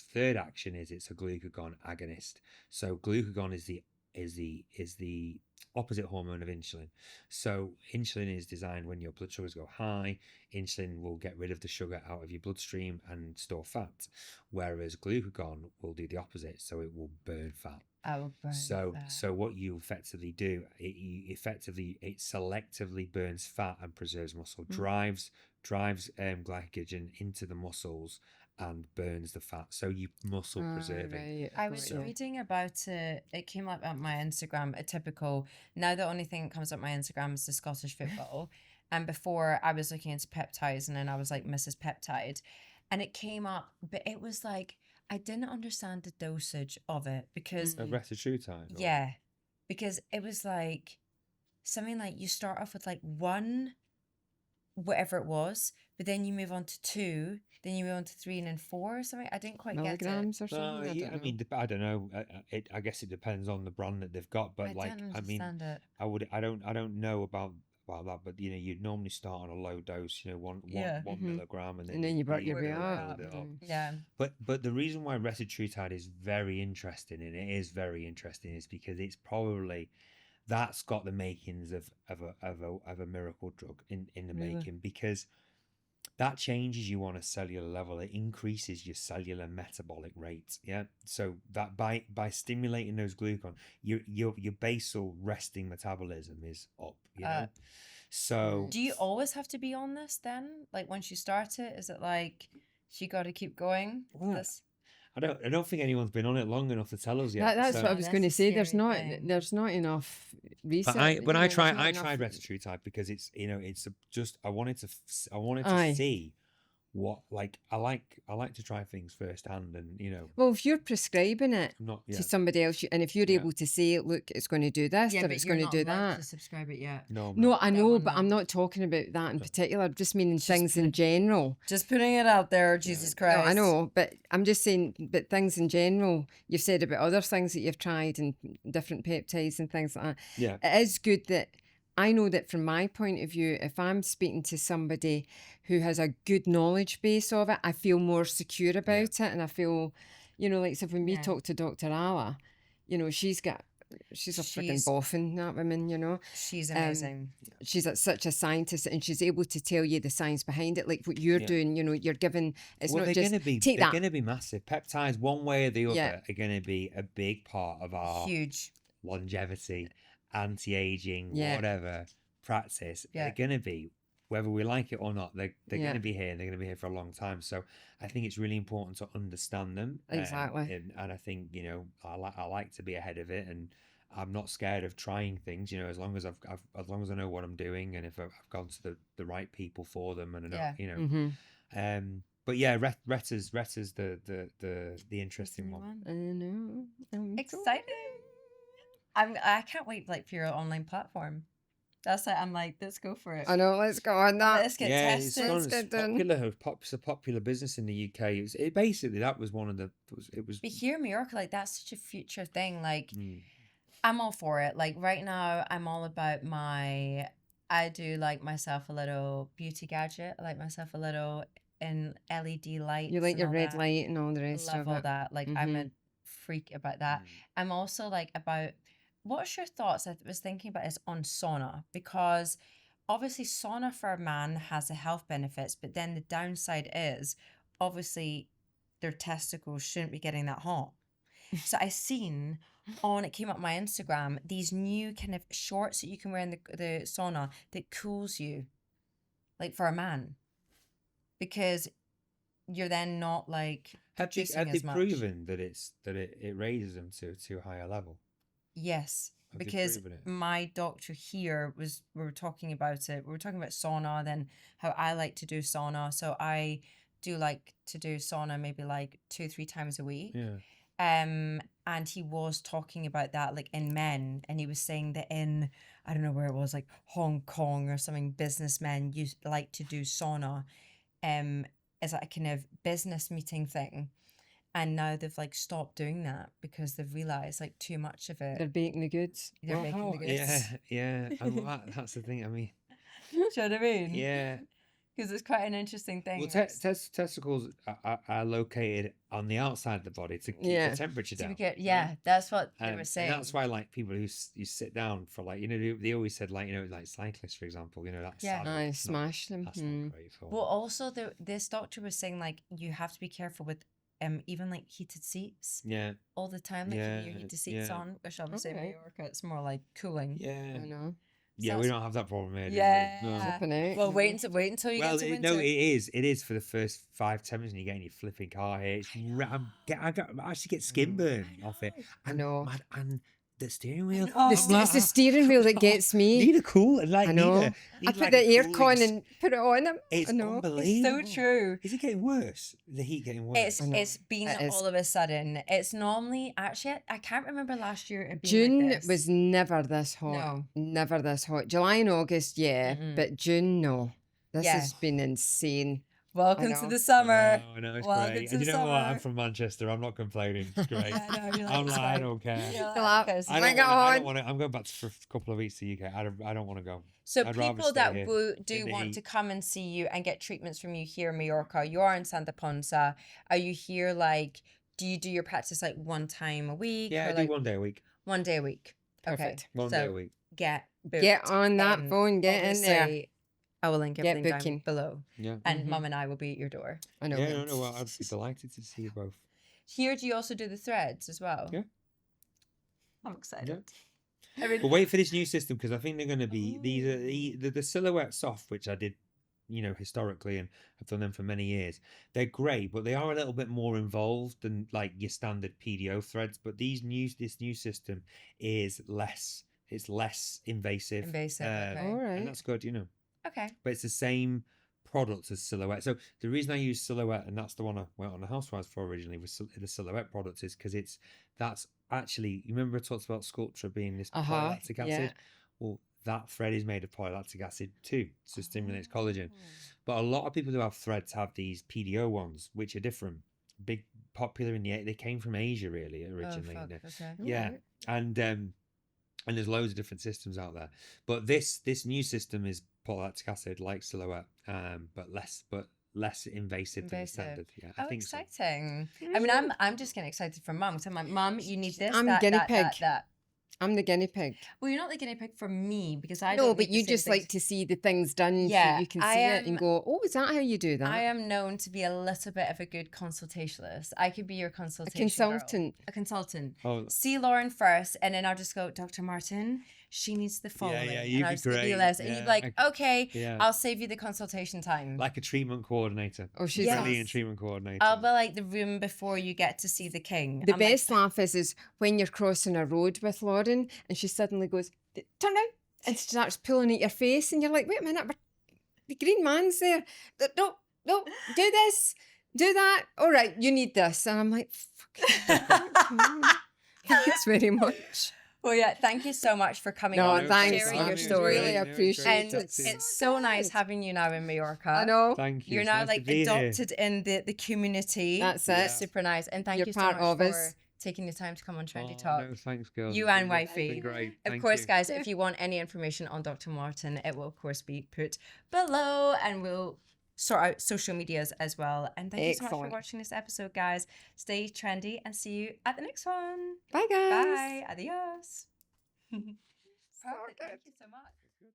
third action is it's a glucagon agonist. So glucagon is the opposite hormone of insulin. So insulin is designed when your blood sugars go high. Insulin will get rid of the sugar out of your bloodstream and store fat, whereas glucagon will do the opposite, so it will burn fat. So what you effectively do, it selectively burns fat and preserves muscle, drives glycogen into the muscles and burns the fat, so you muscle preserving. Right. I was reading about it. It came up on my Instagram. A typical, now the only thing that comes up my Instagram is the Scottish football. And before I was looking into peptides, and then I was like Mrs. Peptide, and it came up, but it was like I didn't understand the dosage of it because Retatrutide. yeah, because it was like something like you start off with like one, whatever it was, but then you move on to 2, then you move on to 3, and then 4 or something. I didn't quite milligrams get it. or something. Yeah, I don't know. I guess it depends on the brand that they've got, but It. I don't know about that, but you'd normally start on a low dose, one milligram, and then you work your way up. build it up. Yeah. But the reason why retatrutide is very interesting, and it is very interesting, is because it's probably that's got the makings of a miracle drug in the making, because that changes you on a cellular level. It increases your cellular metabolic rate. Yeah. So that by stimulating those glucagon, your basal resting metabolism is up. So do you always have to be on this then? Like once you start it, is it like you got to keep going? I don't think anyone's been on it long enough to tell us yet. That's what I was going to say. There's not enough research. But I tried retatrutide because it's I wanted to see what, like, I like to try things firsthand, and well, if you're prescribing it to somebody else, and if you're able to say, look, it's going to do this, or it's going to do that. To subscribe it yet. No, I know, but I'm not talking about that in particular. I'm just meaning things in general. Just putting it out there, Jesus Christ. No, I know, but I'm just saying, but things in general. You've said about other things that you've tried and different peptides and things like that. Yeah, it is good that I know that from my point of view, if I'm speaking to somebody who has a good knowledge base of it, I feel more secure about it, and I feel, like, so when we talk to Dr. Ala, she's a freaking boffin, that woman, She's amazing. She's such a scientist, and she's able to tell you the science behind it, like what you're doing. You're giving. It's not just they're going to be massive. Peptides, one way or the other, are going to be a big part of our huge longevity, anti-aging, whatever practice. They're going to be, whether we like it or not, they're going to be here, and they're going to be here for a long time. So I think it's really important to understand them. Exactly. And I think, I like to be ahead of it, and I'm not scared of trying things, as long as as long as I know what I'm doing, and if I've gone to the right people for them, and I know, but yeah, Reta's the interesting one. I know. Exciting. I can't wait for your online platform. That's it. I'm like, let's go for it. I know, let's go on that. Let's get tested. It's a popular business in the UK. It basically, that was one of the. It was. But here in Mallorca, that's such a future thing. I'm all for it. Like right now, I'm all about I do like myself a little beauty gadget. I like myself a little in LED lights. You like your red light and all the rest of it. Love all that. I'm a freak about that. I'm also about. What's your thoughts? I was thinking about this on sauna, because obviously sauna for a man has the health benefits, but then the downside is obviously their testicles shouldn't be getting that hot. So I seen it came up my Instagram, these new kind of shorts that you can wear in the sauna that cools you, like for a man, because you're then not have they as much. proven that it raises them to a higher level? Yes, because my doctor here we were talking about it. We were talking about sauna, then how I like to do sauna. So I do like to do sauna maybe 2-3 times a week. Yeah. And he was talking about that like in men, and he was saying that in, I don't know where it was, like Hong Kong or something, businessmen used like to do sauna as like a kind of business meeting thing. And now they've like stopped doing that because they've realized like too much of They're it. baking the goods. They're making the goods. Yeah. And that's the thing. I mean, Do you know what I mean? yeah. Because it's quite an interesting thing. Well, like, testicles are located on the outside of the body to keep Yeah. the temperature to down. get, yeah, that's what they And, were saying. and that's why, like, people who you sit down for, like, you know, they always said, like, you know, like cyclists, for example, you know, that's Yeah. saddle, I it's not- smash them. That's not great for. Well, also this doctor was saying like you have to be careful with even like heated seats Yeah. all the time. Like Yeah, keeping your heated seats yeah. on, which obviously in Alright. Mallorca it's more like cooling. Yeah. I know. Yeah, we don't have that problem here, do we? Yeah. No. Flipping out. Well, no. wait until you Well, get to winter. no, it is for the first 5-10 minutes, and you get in your flipping car here. It's I actually get skin burn off it. I And, know. and the steering wheel. know. It's the steering wheel that gets me. Need a cool, like I know. Need I put like the a aircon cooling and put it on them. It's I know. unbelievable. It's so true. Is it getting worse? The heat getting worse? It's been It is. all of a sudden. It's normally actually I can't remember last year it being June like this. was never this hot. No. Never this hot. July and August, yeah. Mm-mm. But June, no. This Yeah. has been insane. Welcome I to know. the summer. I know, it's Welcome great. to And the you know what? I'm summer. from Manchester. I'm not complaining. It's great. Yeah, I know, you're like, I'm it's like, I fine. don't care. You're like, You're like, "Because-" I Bring don't it want on. to. I'm going back for a couple of weeks to UK. I don't want to go. So I'd rather people stay that here do in the want heat. to come and see you and get treatments from you here in Mallorca, you are in Santa Ponsa. Are you here like, do you do your practice like one time a week? Yeah, or I do like 1 day a week. 1 day a week? Perfect. Okay. 1 so day a week. get booked. Get on that in. phone, get in there. Obviously, I will link Get everything down booking. below. Yeah. And Mum and I will be at your door. I know. Yeah, no, well, I'd be delighted to see you both. Here, do you also do the threads as well? Yeah. I'm excited. Yeah. I mean, But wait for this new system because I think they're going to be these are the silhouette soft, which I did, you know, historically, and I've done them for many years. They're great, but they are a little bit more involved than like your standard PDO threads. But this new system is less. It's less invasive. Invasive, okay. All right. And that's good, you know. okay. But it's the same product as Silhouette. So the reason I use Silhouette, and that's the one I went on the Housewives for originally, was the Silhouette product, is because that's actually, you remember I talked about Sculptra being this polylactic acid? yeah. Well, that thread is made of polylactic acid too, so it stimulates collagen. But a lot of people who have threads have these PDO ones, which are different. Big, popular in they came from Asia really originally. Oh, fuck. Okay. Yeah, and there's loads of different systems out there, but this new system is polylactic acid like Silhouette, but less invasive than the standard. Yeah, I Oh, think so. exciting! I mean, I'm just getting excited for Mum. So I'm like, Mum, you need this. I'm that, guinea that, pig. That. I'm the guinea pig. Well, you're not the guinea pig for me because I No, don't but make the you same just things. like to see the things done Yeah, so you can I see it am- and go, oh, is that how you do that? I am known to be a little bit of a good consultationalist. I could be your a consultation girl. consultant. A consultant. Oh, See Lauren first, and then I'll just go, Dr. Martin, she needs the following. yeah, and you'd I'll be just give you a great. list. And you'd be Yeah, like, okay, yeah, I'll save you the consultation time. like a treatment coordinator. Oh, she's Yes. Brilliant treatment coordinator. I'll be like the room before you get to see the king. The I'm like, best laugh is when you're crossing a road with Lauren and she suddenly goes, turn out, and starts pulling at your face, and you're like, wait a minute, the green man's there. No, do this, do that. All right, you need this. And I'm like, thanks very much. Well, yeah, thank you so much for coming No, on and thanks. sharing I your It's story. really great. No, it's appreciate great And to it. chat to you. it's so nice good. having you now in Mallorca. I know. Thank you. You're It's now nice to like be here. adopted in the community. That's Yeah. it. It's super nice. And thank You're you so part much of for us. taking the time to come on Trendy Oh, Talk. no, thanks, girls. You It's and been- wifey. It's been great. Of Thank course, you. guys, if you want any information on Dr. Martin, it will, of course, be put below, and we'll sort out social medias as well. And thank you so much for Excellent. watching this episode, guys. Stay trendy and see you at the next one. Bye, guys. Bye. Adios. Perfect. Thank you so much.